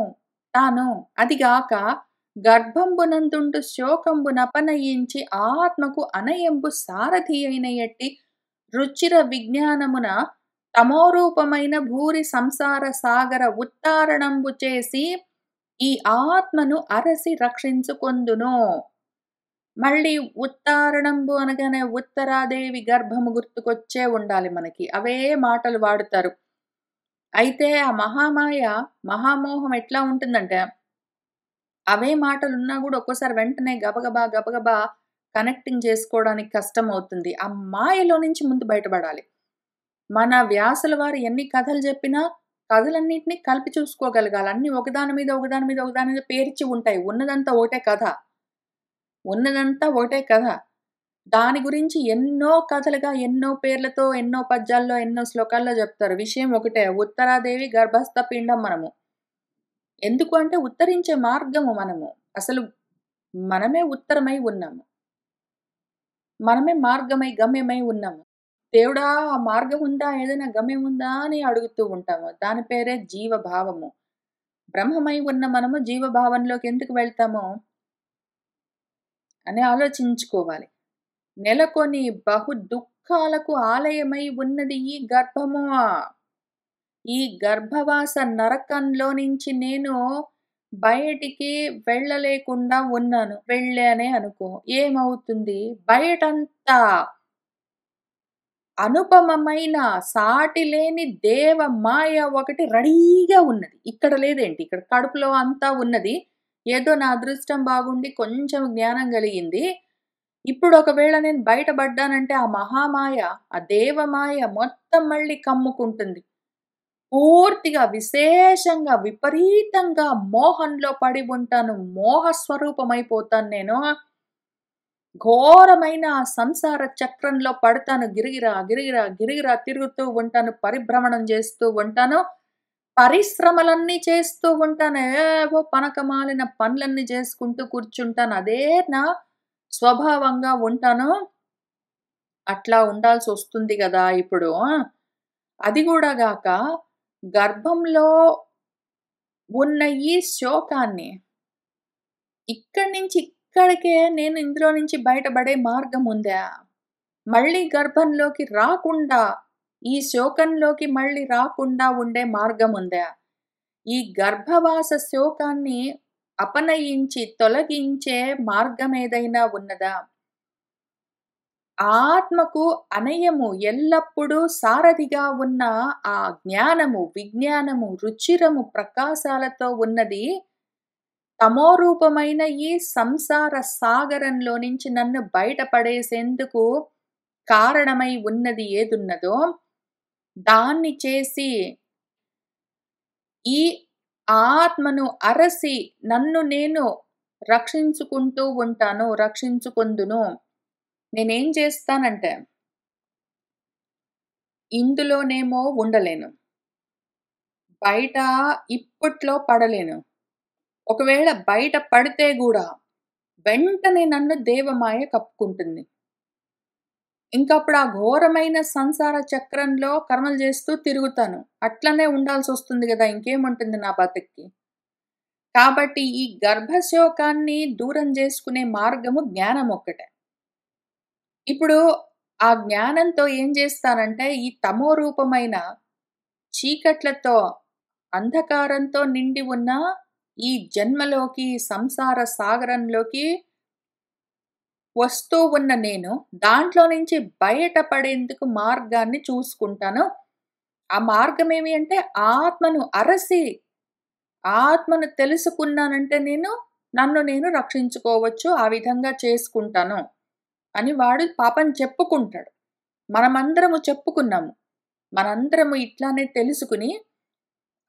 తాను అదిగాక గర్భంబునందుండు శోకంబు నపనయించి ఆత్మకు అనయంబు సారథి అయిన ఎట్టి రుచిర విజ్ఞానమున తమోరూపమైన భూరి సంసార సాగర ఉత్తారణంబు చేసి ఈ ఆత్మను అరసి రక్షించుకొందును. మళ్ళీ ఉత్తారణంబు అనగానే ఉత్తరాదేవి గర్భము గుర్తుకొచ్చే ఉండాలి మనకి. అవే మాటలు వాడుతారు. అయితే ఆ మహామాయ, మహామోహం ఎట్లా ఉంటుందంటే, అవే మాటలున్నా గూడా ఒక్కోసారి వెంటనే గబగబా కనెక్టింగ్ చేసుకోవడానికి కష్టమవుతుంది. ఆ మాయలో నుంచి ముందు బయటపడాలి. మన వ్యాసుల వారు ఎన్ని కథలు చెప్పినా, కథలన్నిటిని కలిపి చూసుకోగలగాలి. అన్నీ ఒకదాని మీద పేర్చి ఉంటాయి. ఉన్నదంతా ఒకటే కథ. దాని గురించి ఎన్నో కథలుగా, ఎన్నో పేర్లతో, ఎన్నో పద్యాల్లో, ఎన్నో శ్లోకాల్లో చెప్తారు. విషయం ఒకటే. ఉత్తరాదేవి గర్భస్థ పిండం మనము. ఎందుకు అంటే ఉత్తరించే మార్గము మనము. అసలు మనమే ఉత్తరమై ఉన్నాము. మనమే మార్గమై, గమ్యమై ఉన్నాము. దేవుడా! ఆ మార్గం ఉందా? ఏదైనా గమ్యం ఉందా? అని అడుగుతూ ఉంటాము. దాని పేరే జీవభావము. బ్రహ్మమై ఉన్న మనము జీవభావంలోకి ఎందుకు వెళ్తాము అని ఆలోచించుకోవాలి. నెలకొని బహు దుఃఖాలకు ఆలయమై ఉన్నది ఈ గర్భము. ఈ గర్భవాస నరకంలో నుంచి నేను బయటికి వెళ్ళలేకుండా ఉన్నాను. వెళ్ళానే అనుకో. ఏమవుతుంది? బయటంతా అనుపమమైన సాటిలేని దేవ మాయ ఒకటి రెడీగా ఉన్నది. ఇక్కడ లేదేంటి? ఇక్కడ కడుపులో అంతా ఉన్నది. ఏదో నా అదృష్టం బాగుండి కొంచెం జ్ఞానం కలిగింది. ఇప్పుడు ఒకవేళ నేను బయటపడ్డానంటే ఆ మహామాయ, ఆ దేవమాయ మొత్తం మళ్ళీ కమ్ముకుంటుంది. పూర్తిగా విశేషంగా, విపరీతంగా మోహంలో పడి ఉంటాను. మోహ స్వరూపమైపోతాను నేను. ఘోరమైన ఆ సంసార చక్రంలో పడతాను. గిరగిరా, గిరగిరా, గిరగిరా తిరుగుతూ ఉంటాను. పరిభ్రమణం చేస్తూ ఉంటాను. పరిశ్రమలన్నీ చేస్తూ ఉంటాను. ఏవో పనకమాలిన పనులన్నీ చేసుకుంటూ కూర్చుంటాను. అదే నా స్వభావంగా ఉంటాను. అట్లా ఉండాల్సొస్తుంది గదా! ఇప్పుడు. అది గూడా గాక గర్భంలో ఉన్న ఈ శోకాన్ని ఇక్కడి నుంచి ఇక్కడికే నేను ఇందులో నుంచి బయటపడే మార్గం ఉందా? మళ్ళీ గర్భంలోకి రాకుండా, ఈ శోకంలోకి మళ్ళీ రాకుండా ఉండే మార్గం ఉందా? ఈ గర్భవాస శోకాన్ని అపనయించి, తొలగించే మార్గమేదైనా ఉన్నదా? ఆత్మకు అనయము ఎల్లప్పుడూ సారథిగా ఉన్న ఆ జ్ఞానము, విజ్ఞానము, రుచిరము, ప్రకాశాలతో ఉన్నది తమోరూపమైన ఈ సంసార సాగరంలో నుంచి నన్ను బయటపడేసేందుకు కారణమై ఉన్నది ఏదున్నదో, దాన్ని చేసి ఈ ఆత్మను అరసి నన్ను నేను రక్షించుకుంటూ ఉంటాను. రక్షించుకొందును. నేనేం చేస్తానంటే, ఇందులోనేమో ఉండలేను. బయట ఇప్పట్లో పడలేను. ఒకవేళ బయట పడితే గూడా వెంటనే నన్ను దేవమాయ కప్పుకుంటుంది. ఇంకప్పుడు ఆ ఘోరమైన సంసార చక్రంలో కర్మలు చేస్తూ తిరుగుతాను. అట్లనే ఉండాల్సొస్తుంది గదా! ఇంకేముంటుంది నా బతుక్కి. కాబట్టి ఈ గర్భశోకాన్ని దూరం జేసుకునే మార్గము జ్ఞానమొక్కటే. ఇప్పుడు ఆ జ్ఞానంతో ఏం జేస్తానంటే, ఈ తమో రూపమైన చీకట్లతో, అంధకారంతో నిండి ఉన్న ఈ జన్మలోకి, సంసార సాగరంలోకి వస్తూ ఉన్న నేను, దాంట్లో నుంచి బయటపడేందుకు మార్గాన్ని చూసుకుంటాను. ఆ మార్గమేమి అంటే, ఆత్మను అరసి, ఆత్మను తెలుసుకున్నానంటే నన్ను నేను రక్షించుకోవచ్చు. ఆ విధంగా చేసుకుంటాను అని వాడు పాపం చెప్పుకుంటాడు. మనమందరము చెప్పుకున్నాము. మనందరము ఇట్లానే తెలుసుకుని,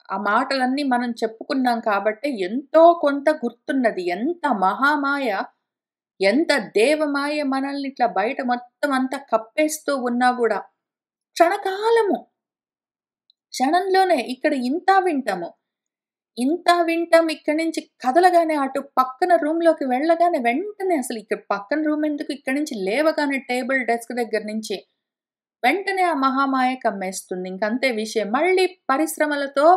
ఆ మాటలన్నీ మనం చెప్పుకున్నాం కాబట్టే ఎంతో కొంత గుర్తున్నది. ఎంత మహామాయ, ఎంత దేవమాయ మనల్ని ఇట్లా బయట మొత్తం అంతా కప్పేస్తూ ఉన్నా గూడా, క్షణకాలము, క్షణంలోనే ఇక్కడ ఇంత వింటాము. ఇంత వింటాం ఇక్కడి నుంచి కదలగానే అటు పక్కన రూమ్‌లోకి వెళ్ళగానే వెంటనే అసలు ఇక్కడ పక్కన రూమ్ ఎందుకు ఇక్కడి నుంచి లేవగానే టేబుల్, డెస్క్ దగ్గర నుంచి వెంటనే ఆ మహామాయ కమ్మేస్తుంది. ఇంకంతే విషయం. మళ్ళీ పరిశ్రమలతో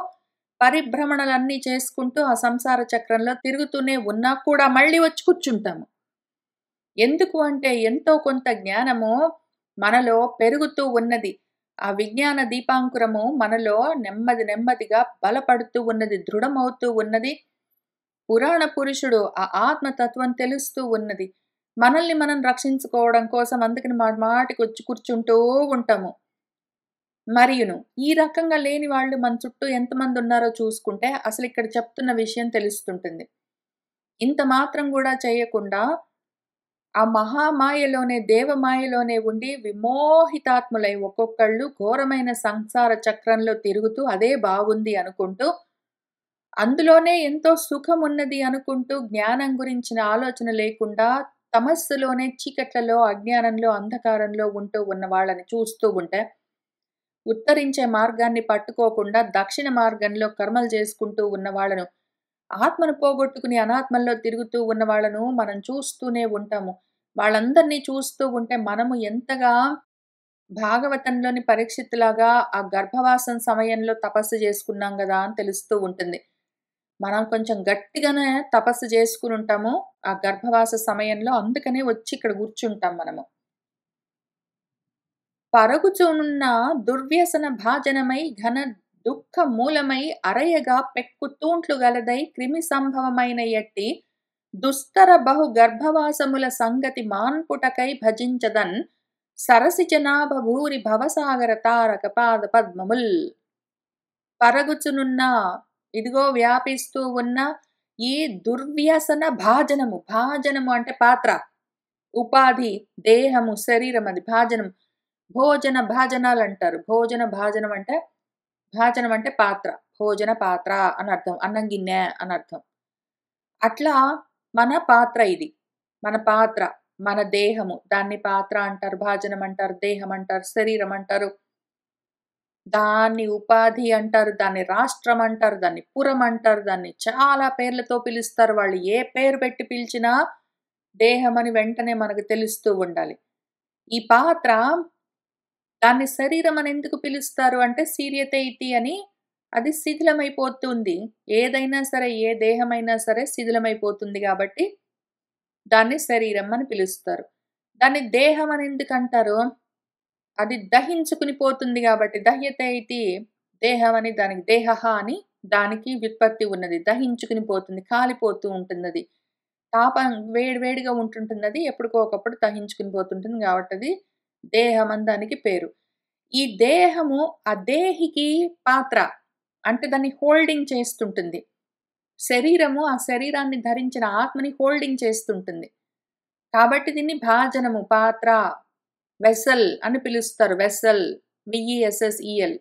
పరిభ్రమణలన్నీ చేసుకుంటూ ఆ సంసార చక్రంలో తిరుగుతూనే ఉన్నా కూడా మళ్ళీ వచ్చి కూర్చుంటాము. ఎందుకు అంటే ఎంతో కొంత జ్ఞానము మనలో పెరుగుతూ ఉన్నది. ఆ విజ్ఞాన దీపాంకురము మనలో నెమ్మది నెమ్మదిగా బలపడుతూ ఉన్నది. దృఢమవుతూ ఉన్నది. పురాణ పురుషుడు ఆ ఆత్మతత్వం తెలుస్తూ ఉన్నది. మనల్ని మనం రక్షించుకోవడం కోసం అందుకని మాటికొచ్చి కూర్చుంటూ ఉంటాము. మరియును ఈ రకంగా లేని వాళ్ళు మన చుట్టూ ఎంతమంది ఉన్నారో చూసుకుంటే అసలిక్కడ చెప్తున్న విషయం తెలుస్తుంటుంది. ఇంత మాత్రం గూడా చేయకుండా ఆ మహామాయలోనే, దేవమాయలోనే ఉండి విమోహితాత్ములై ఒక్కొక్కళ్ళు ఘోరమైన సంసార చక్రంలో తిరుగుతూ అదే బాగుంది అనుకుంటూ, అందులోనే ఎంతో సుఖమున్నది అనుకుంటూ జ్ఞానం గురించిన ఆలోచన లేకుండా తమస్సులోనే చీకట్లలో, అజ్ఞానంలో, అంధకారంలో ఉంటూ ఉన్న వాళ్ళని చూస్తూ ఉంటే, ఉత్తరించే మార్గాన్ని పట్టుకోకుండా దక్షిణ మార్గంలో కర్మలు చేసుకుంటూ ఉన్న వాళ్ళను, ఆత్మను పోగొట్టుకుని అనాత్మల్లో తిరుగుతూ ఉన్న వాళ్ళను మనం చూస్తూనే ఉంటాము. వాళ్ళందరినీ చూస్తూ ఉంటే మనము ఎంతగా భాగవతంలోని పరీక్షిత్తులాగా ఆ గర్భవాసం సమయంలో తపస్సు చేసుకున్నాం గదా! అని తెలుస్తూ ఉంటుంది. మనం కొంచెం గట్టిగానే తపస్సు చేసుకొనుంటాము. ఆ గర్భవాస సమయంలో అందుకనే వచ్చి ఇక్కడ కూర్చుంటాం మనము. పరగుచునున్న దుర్వ్యసన భాజనమై ఘన దుఃఖ మూలమై అరయగా పెక్కు తూంట్లు గలదై క్రిమి సంభవమైన ఎట్టి దుస్తర బహు గర్భవాసముల సంగతి మాన్పుటకై భజించదన్ సరసి జనాభ భూరి భవసాగర తారక పాద పద్మముల్. పరగుచునున్న, ఇదిగో వ్యాపిస్తూ ఉన్న ఈ దుర్వ్యసన భాజనము. భాజనము అంటే పాత్ర. ఉపాధి దేహము, శరీరం అది భాజనం. భోజన భాజనాలు అంటారు. భోజన భాజనం అంటే భాజనం అంటే పాత్ర. భోజన పాత్ర అని అర్థం. అన్నం గిన్నె అని అర్థం. అట్లా మన పాత్ర ఇది. మన పాత్ర, మన దేహము. దాన్ని పాత్ర అంటారు, భాజనం అంటారు, దేహం అంటారు, శరీరం అంటారు. దాన్ని ఉపాధి అంటారు, దాన్ని రాష్ట్రం అంటారు, దాన్ని పురం అంటారు, దాన్ని చాలా పేర్లతో పిలుస్తారు. వాళ్ళు ఏ పేరు పెట్టి పిలిచినా దేహం అని వెంటనే మనకు తెలుస్తూ ఉండాలి. ఈ పాత్ర దాన్ని శరీరం అని ఎందుకు పిలుస్తారు అంటే శీర్యతే ఇతి అని అది శిథిలమైపోతుంది. ఏదైనా సరే, ఏ దేహమైనా సరే శిథిలమైపోతుంది కాబట్టి దాన్ని శరీరం అని పిలుస్తారు. దాన్ని దేహం అని ఎందుకంటారు? అది దహించుకుని పోతుంది కాబట్టి దహ్యతే ఇతి దేహం అని దానికి దేహః అని దానికి వ్యుత్పత్తి ఉన్నది. దహించుకుని పోతుంది, కాలిపోతూ ఉంటుందది. తాపం వేడి వేడిగా ఉంటుంటుందది. ఎప్పటికో ఒకప్పుడు దహించుకుని పోతుంటుంది కాబట్టి అది దేహం అని దానికి పేరు. ఈ దేహము ఆ దేహికి పాత్ర. అంటే దాన్ని హోల్డింగ్ చేస్తుంటుంది. శరీరము ఆ శరీరాన్ని ధరించిన ఆత్మని హోల్డింగ్ చేస్తుంటుంది. కాబట్టి దీన్ని భాజనము, పాత్ర, వెసల్ అని పిలుస్తారు. Vessel, VESSEL.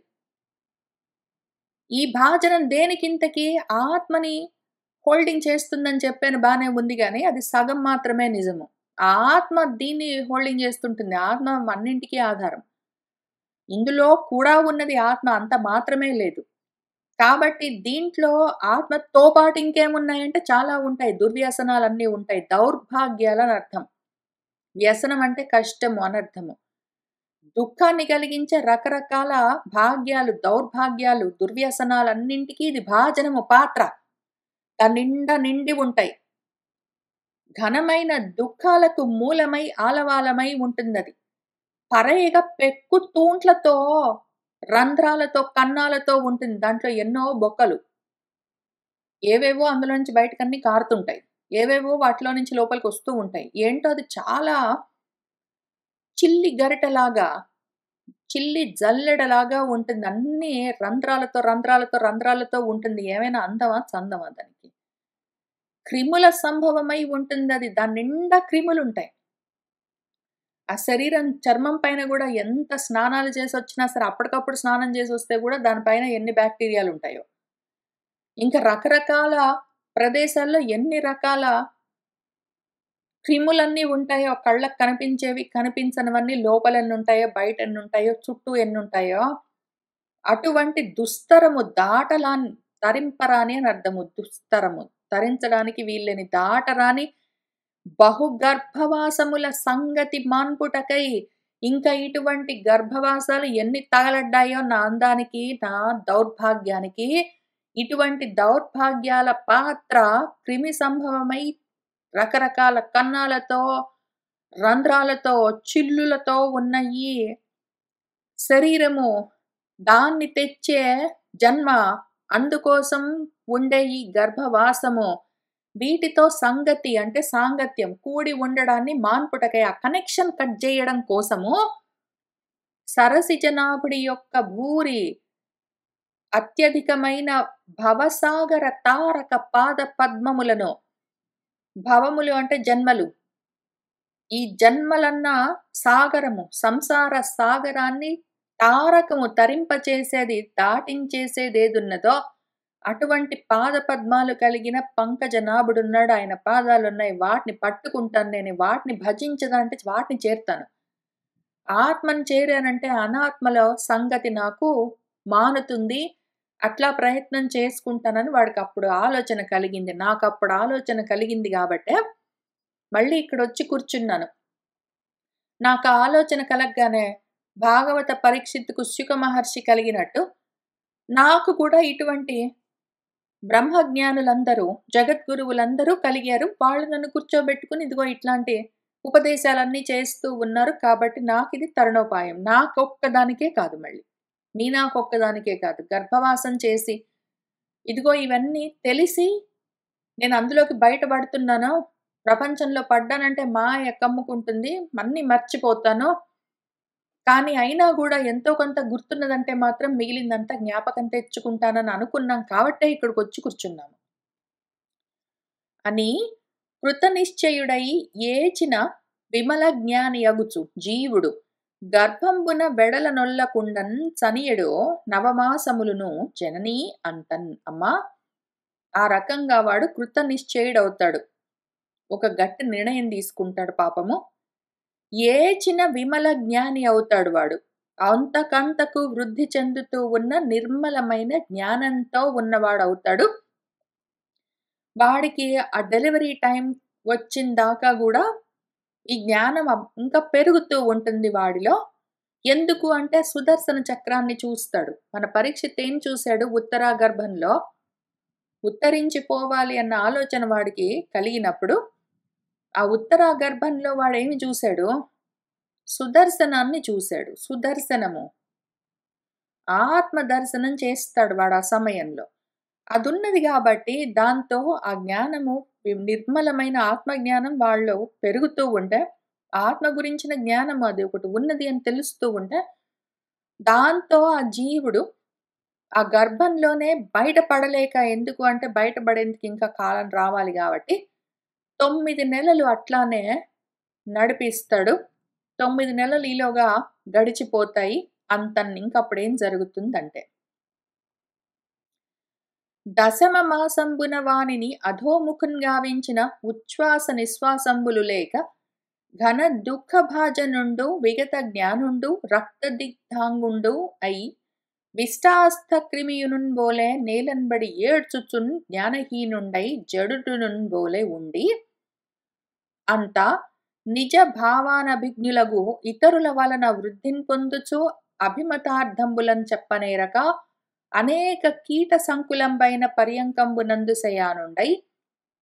ఈ భాజనం దేనికింతకి ఆత్మని హోల్డింగ్ చేస్తుందని చెప్పాను బానే ఉంది గానీ, అది సగం మాత్రమే నిజము. ఆ ఆత్మ దీన్ని హోల్డింగ్ చేస్తుంటుంది. ఆత్మ అన్నింటికి ఆధారం. ఇందులో కూడా ఉన్నది ఆత్మ అంత మాత్రమే లేదు. కాబట్టి దీంట్లో ఆత్మతో పాటు ఇంకేమున్నాయంటే చాలా ఉంటాయి. దుర్వ్యసనాలన్నీ ఉంటాయి. దౌర్భాగ్యాలని అర్థం. వ్యసనం అంటే కష్టము అనర్థము. దుఃఖాన్ని కలిగించే రకరకాల భాగ్యాలు, దౌర్భాగ్యాలు, దుర్వ్యసనాలన్నింటికి ఇది భాజనము, పాత్ర. దాని నిండా నిండి ఉంటాయి. ఘనమైన దుఃఖాలకు మూలమై ఆలవాలమై ఉంటుందది. పరేగ పెక్కు తూంట్లతో, రంధ్రాలతో, కన్నాలతో ఉంటుంది. దాంట్లో ఎన్నో బొక్కలు. ఏవేవో అందులో నుంచి బయటకన్నీ కారుతుంటాయి. ఏవేవో వాటిలో నుంచి లోపలికొస్తూ ఉంటాయి. ఏంటో అది చాలా చిల్లి గరిటెలాగా, చిల్లి జల్లెడలాగా ఉంటుంది. అన్నీ రంధ్రాలతో, రంధ్రాలతో, రంధ్రాలతో ఉంటుంది. ఏమైనా అందమా? చందమా దానికి? క్రిముల సంభవమై ఉంటుందది. దాని నిండా క్రిములుంటాయి. ఆ శరీరం చర్మం పైన గూడా ఎంత స్నానాలు చేసొచ్చినా సరే, అప్పటికప్పుడు స్నానం చేసొస్తే గూడా దానిపైన ఎన్ని బ్యాక్టీరియాలుంటాయో. ఇంకా రకరకాల ప్రదేశాల్లో ఎన్ని రకాల క్రిములన్నీ ఉంటాయో, కళ్ళకి కనిపించేవి, కనిపించనివన్నీ లోపలెన్నుంటాయో, బయటెన్నుంటాయో, చుట్టూ ఎన్నుంటాయో, అటువంటి దుస్తరము తరింపరాని అని అర్థము. దుస్తరము. తరించడానికి వీల్లేని దాటరాని బహుగర్భవాసముల సంగతి మాన్పుటకై ఇంకా ఇటువంటి గర్భవాసాలు ఎన్ని తగలడ్డాయో నా అందానికి, నా దౌర్భాగ్యానికి. ఇటువంటి దౌర్భాగ్యాల పాత్ర క్రిమి సంభవమై రకరకాల కన్నాలతో, రంధ్రాలతో, చిల్లులతో ఉన్న ఈ శరీరము, దాన్ని తెచ్చే జన్మ, అందుకోసం ఉండే ఈ గర్భవాసము, వీటితో సంగతి అంటే సాంగత్యం, కూడి ఉండడాన్ని మాన్పుటకై ఆ కనెక్షన్ కట్ జేయడం కోసము సరసిజనాభుడి యొక్క భూరి అత్యధికమైన భవసాగర తారక పాద పద్మములను, భవములు అంటే జన్మలు. ఈ జన్మలన్న సాగరము, సంసార సాగరాన్ని తారకము తరింపచేసేది, దాటించేసేదేదున్నదో అటువంటి పాద పద్మాలు కలిగిన పంకజనాభుడున్నాడు. ఆయన పాదాలున్నాయి. వాటిని పట్టుకుంటాను నేను. వాటిని భజించదంటే వాటిని చేరుతాను. ఆత్మను చేరానంటే అనాత్మలో సంగతి నాకు మానుతుంది. అట్లా ప్రయత్నం చేసుకుంటానని వాడికప్పుడు ఆలోచన కలిగింది. నాకప్పుడు ఆలోచన కలిగింది గాబట్టే మళ్ళీ ఇక్కడొచ్చి కూర్చున్నాను. నాకా ఆలోచన కలగ్గానే భాగవత పరీక్షిత్తుకు శుక మహర్షి కలిగినట్టు నాకు కూడా ఇటువంటి బ్రహ్మజ్ఞానులందరూ, జగద్గురువులందరూ కలిగారు. వాళ్ళు నన్ను కూర్చోబెట్టుకుని ఇదిగో ఇట్లాంటి ఉపదేశాలన్నీ చేస్తూ ఉన్నారు. కాబట్టి నాకిది తరుణోపాయం. నాకొక్కదానికే కాదు మళ్ళీ. నాకొక్కదానికే కాదు. గర్భవాసం చేసి, ఇదిగో ఇవన్నీ తెలిసి నేను అందులోకి బయటపడుతున్నాను. ప్రపంచంలో పడ్డానంటే మాయ కమ్ముకుంటుంది. అన్నీ మర్చిపోతాను. కానీ అయినా గూడా ఎంతో కొంత గుర్తున్నదంటే మాత్రం మిగిలిందంతా జ్ఞాపకం తెచ్చుకుంటానని అనుకున్నాం కాబట్టే ఇక్కడికొచ్చి కూర్చున్నాము. అని కృతనిశ్చయుడై ఏచిన విమల జ్ఞాని అగుచు జీవుడు గర్భంబున వెడల నొల్లకుండన్ చనియడో నవమాసములును జననీ అంతన్. అమ్మా, ఆ రకంగా వాడు కృత నిశ్చయుడవుతాడు. ఒక గట్టి నిర్ణయం తీసుకుంటాడు పాపము. ఏచిన విమల జ్ఞాని అవుతాడు వాడు. అంతకంతకు వృద్ధి చెందుతూ ఉన్న నిర్మలమైన జ్ఞానంతో ఉన్నవాడవుతాడు. వాడికి ఆ డెలివరీ టైం వచ్చిన దాకా కూడా ఈ జ్ఞానం ఇంకా పెరుగుతూ ఉంటుంది వాడిలో. ఎందుకు అంటే సుదర్శన చక్రాన్ని చూస్తాడు. మన పరీక్షిత్ ఏం చూశాడు? ఉత్తరా గర్భంలో ఉత్తరించిపోవాలి అన్న ఆలోచన వాడికి కలిగినప్పుడు ఆ ఉత్తరా గర్భంలో వాడేమి చూశాడు? సుదర్శనాన్ని చూశాడు. సుదర్శనము ఆత్మ దర్శనం చేస్తాడు వాడు ఆ సమయంలో. అదున్నది కాబట్టి దాంతో ఆ జ్ఞానము, నిర్మలమైన ఆత్మజ్ఞానం వాళ్ళు పెరుగుతూ ఉంటే, ఆత్మ గురించిన జ్ఞానం అది ఒకటి ఉన్నది అని తెలుస్తూ ఉంటే, దాంతో ఆ జీవుడు ఆ గర్భంలోనే బయటపడలేక, ఎందుకు అంటే బయటపడేందుకు ఇంకా కాలం రావాలి కాబట్టి 9 నెలలు అట్లానే నడిపిస్తాడు. 9 నెలలు ఈలోగా గడిచిపోతాయి. ఇంకప్పుడేం జరుగుతుందంటే, దశమ మాసంబున వానిని అధోముఖం గావించిన ఉచ్ఛ్వాస నిశ్వాసంబులు లేక ఘన దుఃఖ భాజనుండు విగత జ్ఞానుండు రక్తదిగ్ధాంగుండు అయి విష్టాస్థ క్రిమియునున్ బోలే నేలన్బడి ఏడ్చుచున్ జ్ఞానహీనుండై జడుటునున్ బోలే ఉండి అంతా నిజ భావానభిజ్ఞులగు ఇతరుల వలన వృద్ధిని పొందుచు అభిమతార్థంబులను చెప్పనేరక అనేక కీట సంకులంబైన పర్యంకంబునందు శయానుండై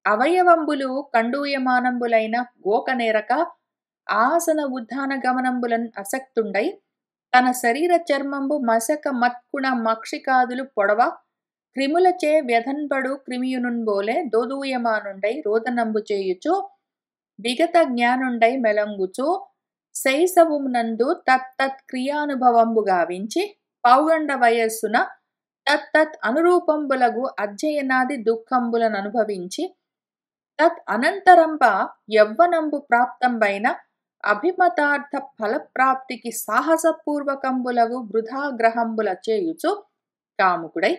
అవయవంబులు కండూయమానంబులైన గోకనేరక ఆసన ఉద్ధాన గమనంబులన్ అసక్తుండై తన శరీర చర్మంబు మసక మత్కుణ మక్షికాదులు పొడవ క్రిములచే వ్యధన్బడు క్రిమియునున్ బోలే దోదూయమానుండై రోదనంబు చేయుచు విగత జ్ఞానుండై మెలంగుచు శైశవునందు తత్తత్ క్రియానుభవంబు గావించి పౌగండ వయస్సున తత్తత్ అనురూపంబులగు అధ్యయనాది దుఃఖంబులను అనుభవించి తత్ అనంతరంబ యవ్వనంబు ప్రాప్తంబైన అభిమతార్థ ఫలప్రాప్తికి సాహసపూర్వకంబులగు వృధాగ్రహంబుల చేయుచు కాముకుడై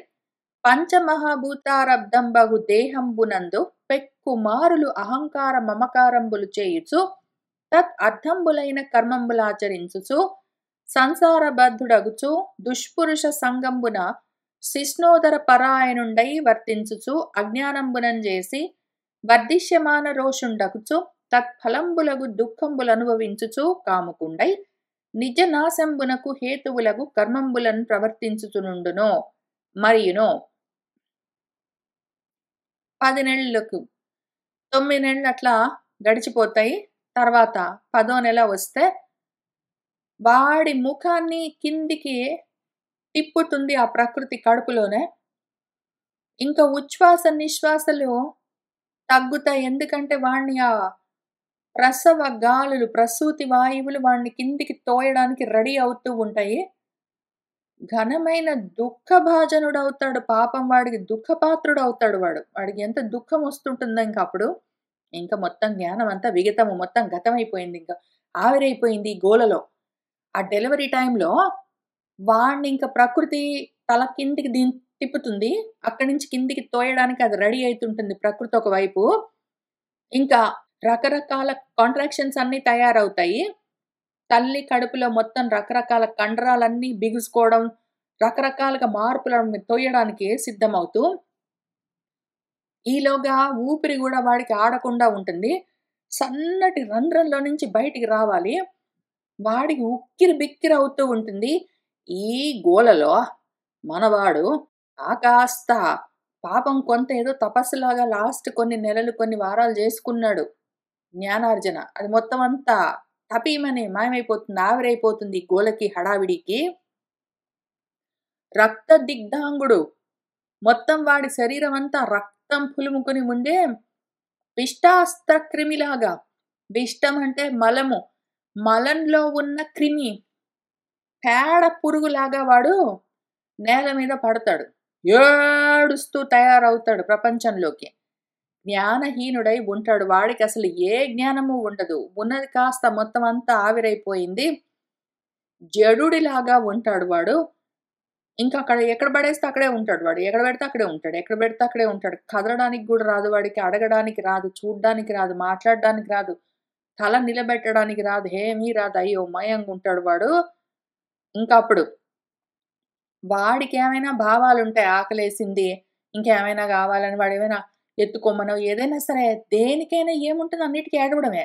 పంచమహాభూతారబ్దంబగు దేహంబునందు పెక్కుమారులు అహంకార మమకారంబులు చేయుచు తత్ అర్థంబులైన కర్మంబులాచరించుచు సంసారబద్ధుడగుచు దుష్పురుష సంగంబున శిష్ణోదర పరాయణుండై వర్తించుచు అజ్ఞానంబునం చేసి వర్ధిష్యమాన రోషుండగుచు తత్ఫలంబులగు దుఃఖంబులనుభవించుచు కాముకుండై నిజ నాశంబునకు హేతువులగు కర్మంబులను ప్రవర్తించుచునుండునో మరియునో 10 నెలలకు 9 నెలలు అట్లా గడిచిపోతాయి. తర్వాత 10వ నెల వస్తే వాడి ముఖాన్ని కిందికి తిప్పుతుంది ఆ ప్రకృతి కడుపులోనే. ఇంకా ఉచ్ఛ్వాస నిశ్వాసలు తగ్గుతాయి. ఎందుకంటే వాణ్ణి ఆ ప్రసవ గాలులు, ప్రసూతి వాయువులు వాణ్ణి కిందికి తోయడానికి రెడీ అవుతూ ఉంటాయి. ఘనమైన దుఃఖభాజనుడవుతాడు. పాపం వాడికి దుఃఖపాత్రుడవుతాడు వాడు. వాడికి ఎంత దుఃఖం వస్తుంటుందో ఇంకప్పుడు. ఇంకా మొత్తం జ్ఞానం అంతా విగతము, మొత్తం గతమైపోయింది. ఇంకా ఆవిరైపోయింది ఈ గోలలో. ఆ డెలివరీ టైంలో వాణ్ణి ఇంకా ప్రకృతి తల కిందికి తిప్పుతుంది. అక్కడి నుంచి కిందికి తోయడానికి అది రెడీ అవుతుంటుంది ప్రకృతి ఒకవైపు. ఇంకా రకరకాల కాంట్రాక్షన్స్ అన్నీ తయారవుతాయి. తల్లి కడుపులో మొత్తం రకరకాల కండరాలన్నీ బిగుసుకోవడం, రకరకాలుగా మార్పులను తోయడానికి సిద్ధమవుతూ, ఈలోగా ఊపిరి కూడా వాడికి ఆడకుండా ఉంటుంది. సన్నటి రంధ్రంలో నుంచి బయటికి రావాలి. వాడికి ఉక్కిరి బిక్కిరి అవుతూ ఉంటుంది. ఈ గోలలో మనవాడు కాస్త పాపం కొంత ఏదో తపస్సులాగా లాస్ట్ కొన్ని నెలలు, కొన్ని వారాలు చేసుకున్నాడు జ్ఞానార్జన. అది మొత్తం అంతా తపీమని మాయమైపోతుంది, ఆవిరైపోతుంది గోలకి, హడావిడికి. రక్త దిగ్ధాంగుడు, మొత్తం వాడి శరీరం అంతా రక్తం పులుముకుని ముందే విష్టాస్త్ర క్రిమిలాగా, విష్టం అంటే మలము, మలంలో ఉన్న క్రిమి, పేడ పురుగులాగా వాడు నేల మీద పడతాడు. ఏడుస్తూ తయారవుతాడు ప్రపంచంలోకి. జ్ఞానహీనుడై ఉంటాడు. వాడికసలు ఏ జ్ఞానము ఉండదు. ఉన్నది కాస్త మొత్తం అంతా ఆవిరైపోయింది. జడుడిలాగా ఉంటాడు వాడు. ఇంకా అక్కడ ఎక్కడ పడేస్తే అక్కడే ఉంటాడు వాడు. ఎక్కడ పెడితే అక్కడే ఉంటాడు. ఎక్కడ పెడితే అక్కడే ఉంటాడు. కదలడానికి గూడా రాదు వాడికి. అడగడానికి రాదు. చూడ్డానికి రాదు. మాట్లాడడానికి రాదు. తల నిలబెట్టడానికి రాదు. ఏమీ రాదు. అయోమయంగుంటాడు వాడు. ఇంకప్పుడు వాడికేమైనా భావాలుంటాయి. ఆకలేసింది, ఇంకేమైనా గావాలని వాడేమైనా ఎత్తుకోమనో ఏదైనా సరే దేనికైనా ఏముంటది అన్నిటికి ఏడవడమే.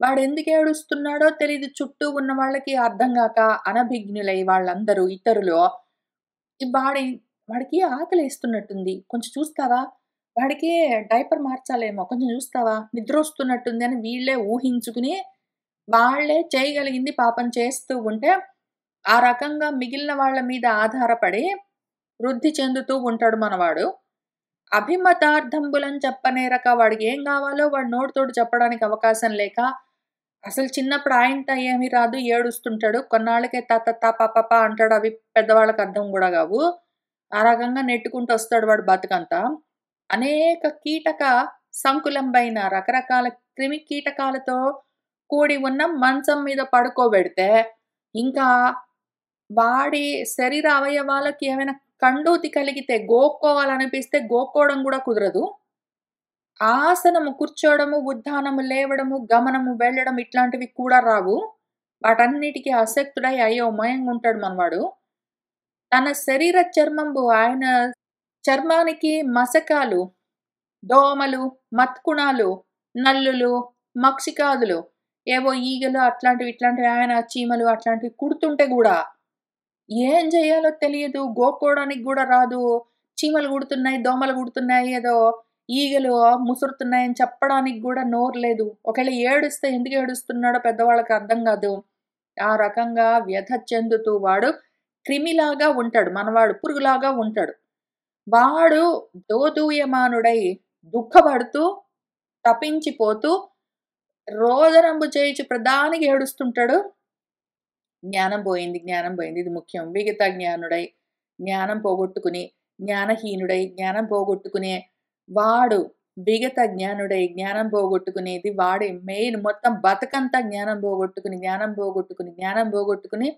వాడెందుకు ఏడుస్తున్నాడో తెలీదు. చుట్టూ ఉన్న వాళ్ళకి అర్థం గాక అనభిజ్ఞులై వాళ్ళందరూ ఇతరులు వాడి వాడికి ఆకలేస్తున్నట్టుంది. కొంచెం చూస్తావా? వాడికి డైపర్ మార్చాలేమో కొంచెం చూస్తావా? నిద్రొస్తున్నట్టుంది అని వీళ్ళే ఊహించుకుని, వాళ్ళే చేయగలిగింది పాపం చేస్తూ ఉంటే, ఆ రకంగా మిగిలిన వాళ్ళ మీద ఆధారపడి వృద్ధి చెందుతూ ఉంటాడు మనవాడు. అభిమతార్థంబులని చెప్పనేరక వాడికేం గావాలో వాడు నోటితోటి చెప్పడానికి అవకాశం లేక, అసలు చిన్నప్పుడు ఆయనతో ఏమి రాదు ఏడుస్తుంటాడు. కొన్నాళ్ళకే పపప అంటాడు. అవి పెద్దవాళ్ళకి అర్థం గూడా గావు. ఆ రకంగా నెట్టుకుంటూ వస్తాడు వాడు బతుకంతా. అనేక కీటక సంకులంబైన రకరకాల క్రిమి కీటకాలతో కూడి ఉన్న మంచం మీద పడుకోబెడితే, ఇంకా వాడి శరీర అవయవాలకి ఏమైనా కండూతి కలిగితే గోక్కోవాలనిపిస్తే గోక్కోవడం గూడా కుదరదు. ఆసనము కూర్చోవడము, ఉత్థానము లేవడము, గమనము వెళ్ళడం ఇట్లాంటివి కూడా రావు. వాటన్నిటికి అశక్తుడై అయోమయంగుంటాడు మనవాడు. తన శరీర చర్మంబు ఆయన చర్మానికి మసకాలు, దోమలు, మత్కుణాలు, నల్లులు, మక్షికాదులు, ఏవో ఈగలు అట్లాంటివి, ఇట్లాంటివి ఏమైనా చీమలు అట్లాంటివి కుడుతుంటే గూడా ఏం జేయాలో తెలియదు. గోక్కోవడానికి గూడా రాదు. చీమలు కుడుతున్నాయి, దోమలు కుడుతున్నాయి, ఏదో ఈగలు ముసురుతున్నాయని చెప్పడానికి గూడా నోరు లేదు. ఒకవేళ ఏడుస్తే ఎందుకు ఏడుస్తున్నాడో పెద్దవాళ్ళకి అర్థం గాదు. ఆ రకంగా వ్యధ చెందుతూ వాడు క్రిమిలాగా ఉంటాడు. మనవాడు పురుగులాగా ఉంటాడు. వాడు దోదూయమానుడై దుఃఖపడుతూ, తపించిపోతూ, రోదనంబు చేయుచు ప్రదానికి ఏడుస్తుంటాడు. జ్ఞానం పోయింది, జ్ఞానం పోయింది. ఇది ముఖ్యం. విగత జ్ఞానుడై, జ్ఞానం పోగొట్టుకుని, జ్ఞానహీనుడై, జ్ఞానం పోగొట్టుకునే వాడు విగత జ్ఞానుడై, జ్ఞానం పోగొట్టుకునేది వాడే మెయిన్ మొత్తం బతుకంతా జ్ఞానం పోగొట్టుకుని, జ్ఞానం పోగొట్టుకుని, జ్ఞానం పోగొట్టుకుని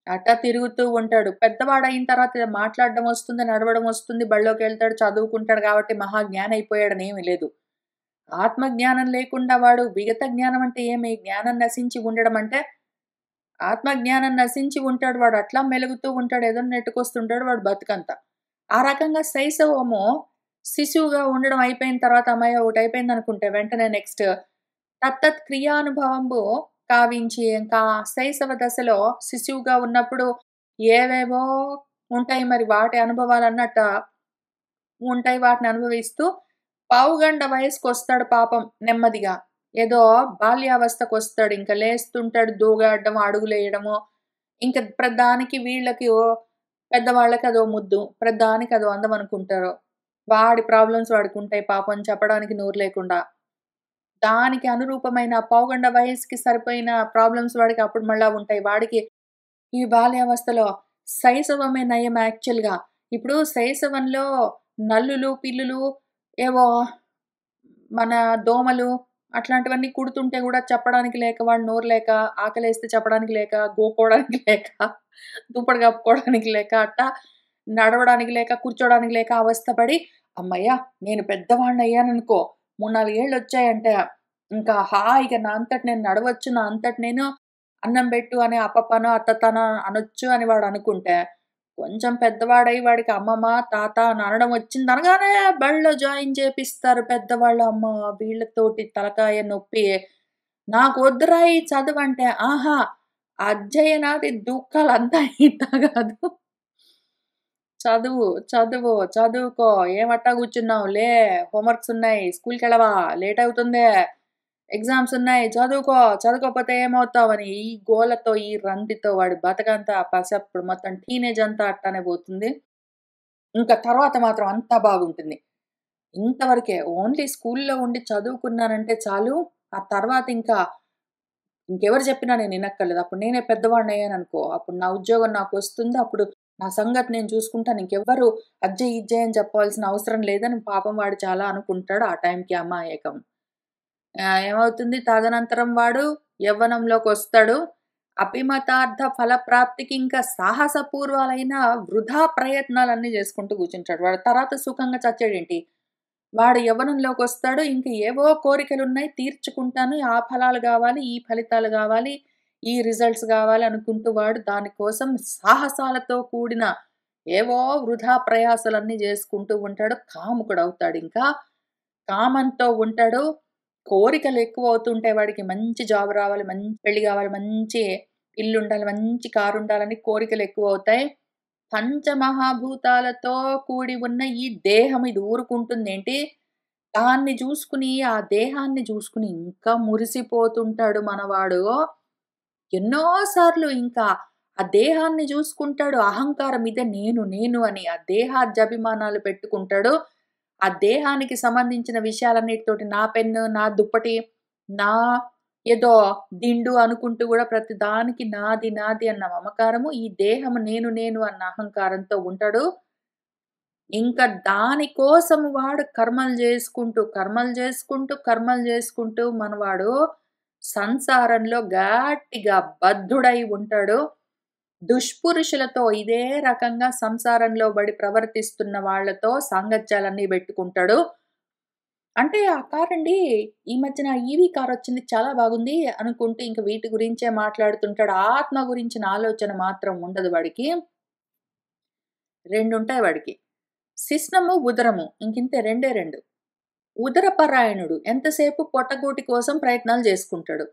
అట్టా తిరుగుతూ ఉంటాడు. పెద్దవాడయిన తర్వాత మాట్లాడడం వస్తుంది, నడవడం వస్తుంది, బడిలోకెళ్తాడు, చదువుకుంటాడు కాబట్టి మహా జ్ఞాని అయిపోయాడని ఏమి లేదు. ఆత్మజ్ఞానం లేకుండా వాడు విగత జ్ఞానం అంటే ఏమి? జ్ఞానం నశించి ఉండడం అంటే ఆత్మజ్ఞానం నశించి ఉంటాడు వాడు. అట్లా మెలుగుతూ ఉంటాడు. ఏదో నెట్టుకొస్తుంటాడు వాడు బతుకంతా. ఆ రకంగా శైశవము శిశువుగా ఉండడం అయిపోయిన తర్వాత అమ్మయ్య ఒకటయిపోయిందనుకుంటే వెంటనే నెక్స్ట్ తత్తత్ క్రియానుభవంబు కావించి ఇంకా శైశవ దశలో శిశువుగా ఉన్నప్పుడు ఏవేవో ఉంటాయి మరి వాటి అనుభవాలన్నట్ట ఉంటాయి. వాటిని అనుభవిస్తూ పావుగండ వయసుకొస్తాడు పాపం నెమ్మదిగా. ఏదో బాల్యావస్థకొస్తాడు. ఇంక లేస్తుంటాడు, దూగాడడం, అడుగులేయడము. ఇంక ప్రతిదానికి వీళ్ళకి పెద్దవాళ్ళకి అదో ముద్దు. ప్రతిదానికి అదో అందం అనుకుంటారు. వాడి ప్రాబ్లమ్స్ వాడికుంటాయి పాపం చెప్పడానికి నోరు లేకుండా. దానికి అనురూపమైన పావుగండ వయసుకి సరిపోయిన ప్రాబ్లమ్స్ వాడికి అప్పుడు మళ్ళా ఉంటాయి. వాడికి ఈ బాల్యావస్థలో శైశవమే నయం యాక్చువల్‌గా. ఇప్పుడు శైశవంలో నల్లులు, పిల్లులు ఏవో మన దోమలు అట్లాంటివన్నీ కుడుతుంటే గూడా చెప్పడానికి లేక, వాడు నోరు లేక, ఆకలేస్తే చెప్పడానికి లేక, గోక్కోవడానికి లేక, దుప్పటి కప్పుకోవడానికి లేక, అట్టా నడవడానికి లేక, కూర్చోడానికి లేక అవస్థ పడి, హమ్మయ్య! నేను పెద్దవాడినయ్యాననుకో, 3, 4 ఏళ్ళొచ్చాయంటే, ఇంకా హాయిగా నా అంతట నేను నడవచ్చు, నా అంతట నేను అన్నం బెట్టు అని అప్పప్పనో, అత్తతనో అనొచ్చు అని వాడనుకుంటే, కొంచెం పెద్దవాడై వాడికి అమ్మమ్మ, తాత అని అనడం వచ్చిందనగానే బడిలో జాయిన్ చేపిస్తారు పెద్దవాళ్ళు. అమ్మ! వీళ్ళతోటి తలకాయ నొప్పి. నాకు వద్దురా ఈ చదువంటే, ఆహా! అధ్యయనాది దుఃఖాలంతా ఇంత గాదు. చదువు, చదువు, చదువుకో. ఏమట్టా కూర్చున్నావు? లే హోంవర్క్స్ ఉన్నాయి. స్కూల్‌కెళ్ళవా? లేట్ అవుతుందే. ఎగ్జామ్స్ ఉన్నాయి. చదువుకో. చదువుకోకపోతే ఏమవుతావని ఈ గోలతో, ఈ రందితో వాడి బతుకంతా పసప్పుడు మొత్తం టీనేజ్ అంతా అట్టానే పోతుంది. ఇంకా తర్వాత మాత్రం అంతా బాగుంటుంది. ఇంతవరకే. ఓన్లీ స్కూల్‌లో ఉండి చదువుకున్నానంటే చాలు. ఆ తర్వాత ఇంకా ఇంకెవరు చెప్పినా నేను ఇనక్కర్లేదు. అప్పుడు నేనే పెద్దవాడినయ్యాననుకో, అప్పుడు నా ఉద్యోగం నాకొస్తుంది. అప్పుడు నా సంగతి నేను చూసుకుంటాను. ఇంకెవ్వరు అజ్జె, ఇజ్జె అని చెప్పాల్సిన అవసరం లేదని పాపం వాడు చాలా అనుకుంటాడు. ఆ టైంకి అమాయకం. ఏమవుతుంది తదనంతరం వాడు యవ్వనంలోకొస్తాడు. అపిమతార్థ ఫలప్రాప్తికి ఇంకా సాహసపూర్వాలైన వృధా ప్రయత్నాలన్నీ చేసుకుంటూ కూర్చుంటాడు. వాడు తర్వాత సుఖంగా చచ్చాడేంటి? వాడు యవ్వనంలోకొస్తాడు. ఇంక ఏవో కోరికలున్నాయి తీర్చుకుంటాను. ఆ ఫలాలు గావాలి, ఈ ఫలితాలు గావాలి, ఈ రిజల్ట్స్ గావాలి అనుకుంటూ వాడు దానికోసం సాహసాలతో కూడిన ఏవో వృధా ప్రయాసలన్నీ జేసుకుంటూ ఉంటాడు. కాముకుడవుతాడింకా. కామంతో ఉంటాడు. కోరికలు ఎక్కువవుతుంటాయి వాడికి. మంచి జాబ్ రావాలి, మంచి పెళ్లి గావాలి, మంచి ఇల్లుండాలి, మంచి కారుండాలని కోరికలెక్కువవుతాయి. పంచమహాభూతాలతో కూడి ఉన్న ఈ దేహం ఇది ఊరుకుంటుందేంటి? దాన్ని జూసుకుని, ఆ దేహాన్ని జూసుకుని ఇంకా మురిసిపోతుంటాడు మనవాడు. ఎన్నో సార్లు ఇంకా ఆ దేహాన్ని జూసుకుంటాడు. అహంకారం ఇదే నేను, నేను అని ఆ దేహాద్యభిమానాలు పెట్టుకుంటాడు. ఆ దేహానికి సంబంధించిన విషయాలన్నిటితోటి నా పెన్ను, నా దుప్పటి, నా ఏదో దిండు అనుకుంటూ గూడా ప్రతి దానికి నాది, నాది అన్న మమకారము, ఈ దేహము నేను, నేను అన్న అహంకారంతో ఉంటాడు. ఇంక దాని కోసం వాడు కర్మలు జేసుకుంటూ, కర్మలు జేసుకుంటూ, కర్మలు జేసుకుంటూ మనవాడు సంసారంలో గట్టిగా బద్ధుడై ఉంటాడు. దుష్పురుషులతో ఇదే రకంగా సంసారంలో బడి ప్రవర్తిస్తున్న వాళ్ళతో సాంగత్యాలన్నీ బెట్టుకుంటాడు. అంటే ఆ కారండి ఈ మధ్యన ఈవీ కారొచ్చింది చాలా బాగుంది అనుకుంటూ ఇంక వీటి గురించే మాట్లాడుతుంటాడు. ఆత్మ గురించిన ఆలోచన మాత్రం ఉండదు వాడికి. రెండుంటాయి వాడికి. శిశ్నము, ఉదరము ఇంకింతే రెండే 2. ఉదరపరాయణుడు ఎంతసేపు పొట్టగూటి కోసం ప్రయత్నాలు జేసుకుంటాడు.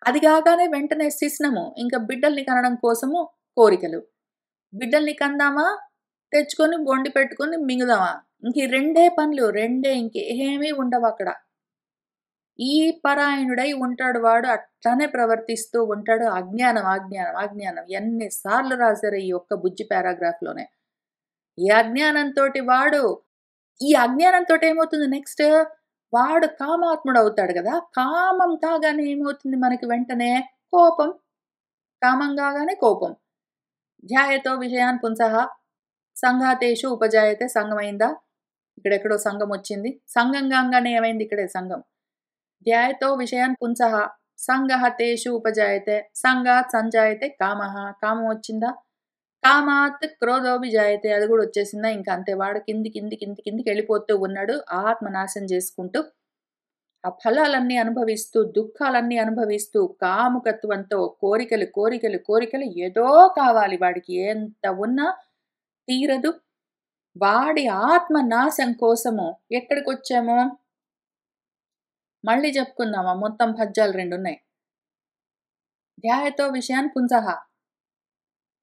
అది గాగానే వెంటనే శిశ్నము ఇంక బిడ్డల్ని కనడం కోసము కోరికలు. బిడ్డల్ని కందామా, తెచ్చుకొని వండి పెట్టుకొని మింగుదామా. ఇంక ఈ రెండే పనులు. రెండే ఇంకేమీ ఉండవక్కడ. ఈ పరాయణుడై ఉంటాడు వాడు. అట్లనే ప్రవర్తిస్తూ ఉంటాడు. అజ్ఞానం, అజ్ఞానం, అజ్ఞానం ఎన్ని సార్లు రాసారో ఈ ఒక్క బుజ్జి పారాగ్రాఫ్‌లోనే. ఈ అజ్ఞానంతోటి వాడు ఈ అజ్ఞానంతోటి ఏమవుతుంది నెక్స్ట్ వాడు కామాత్ముడవుతాడు గదా! కామం కాగానే ఏమవుతుంది మనకి వెంటనే కోపం. కామం గాగానే కోపం. ధ్యాయతో విషయాన్ పుంసః సంఘాతేషు ఉపజాయతే సంఘమయిందా? ఇక్కడెక్కడో సంఘమొచ్చింది. సంఘం గాంగానే ఏమైంది ఇక్కడే సంఘం. ధ్యాయతో విషయాన్ పుంసః సంగః తేషు ఉపజాయతే సంగాత్ సంజాయతే కామః. కామం వచ్చిందా? కామాత్ క్రోధోభిజాయతే అది గూడా వచ్చేసిందా? ఇంక అంతే వాడు కిందికెళ్ళిపోతూ ఉన్నాడు. ఆత్మ నాశనం చేసుకుంటూ, ఆ ఫలాలన్నీ అనుభవిస్తూ, దుఃఖాలన్నీ అనుభవిస్తూ, కాముకత్వంతో కోరికలు, కోరికలు, కోరికలు ఏదో కావాలి వాడికి. ఎంత ఉన్నా తీరదు. వాడి ఆత్మ నాశం కోసము ఎక్కడికొచ్చాము? మళ్ళీ చెప్పుకుందామా మొత్తం పద్యాలు 2 ఉన్నాయి. ధ్యాయతో విషయాన్ పుంసః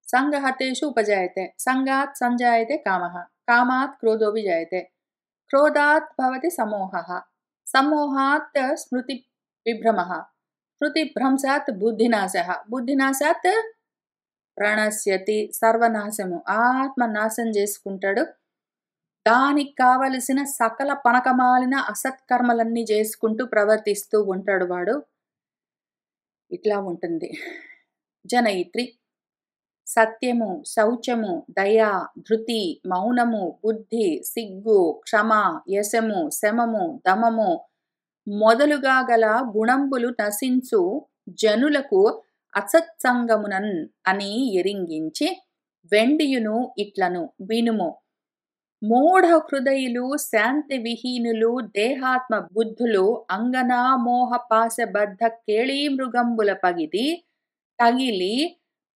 సంగః తేషు ఉపజాయతే సంగాత్ సంజాయతే కామః కామాత్ క్రోధోభిజాయతే క్రోధాత్ భవతి సమోహః సమోహాత్ స్మృతి విభ్రమః స్మృతిభ్రంశాత్ బుద్ధినాశః బుద్ధినాశాత్ ప్రణశ్యతి సర్వనాశము. ఆత్మ నాశం చేసుకుంటాడు. దానికి కావలసిన సకల పనకమాలిన అసత్కర్మలన్నీ చేసుకుంటూ ప్రవర్తిస్తూ ఉంటాడు వాడు. ఇట్లా ఉంటుంది. జనయిత్రి సత్యము, శౌచము, దయ, ధృతి, మౌనము, బుద్ధి, సిగ్గు, క్షమ, యశము, శమము, దమము మొదలుగా గల గుణంబులు నశించు జనులకు అసత్సంగమునన్ అని ఎరింగించి వెండియును ఇట్లను వినుము. మూఢ హృదయులు శాంతి విహీనులు దేహాత్మ బుద్ధులు అంగనా మోహ పాశబద్ధ కేళీ మృగంబుల పగిది తగిలి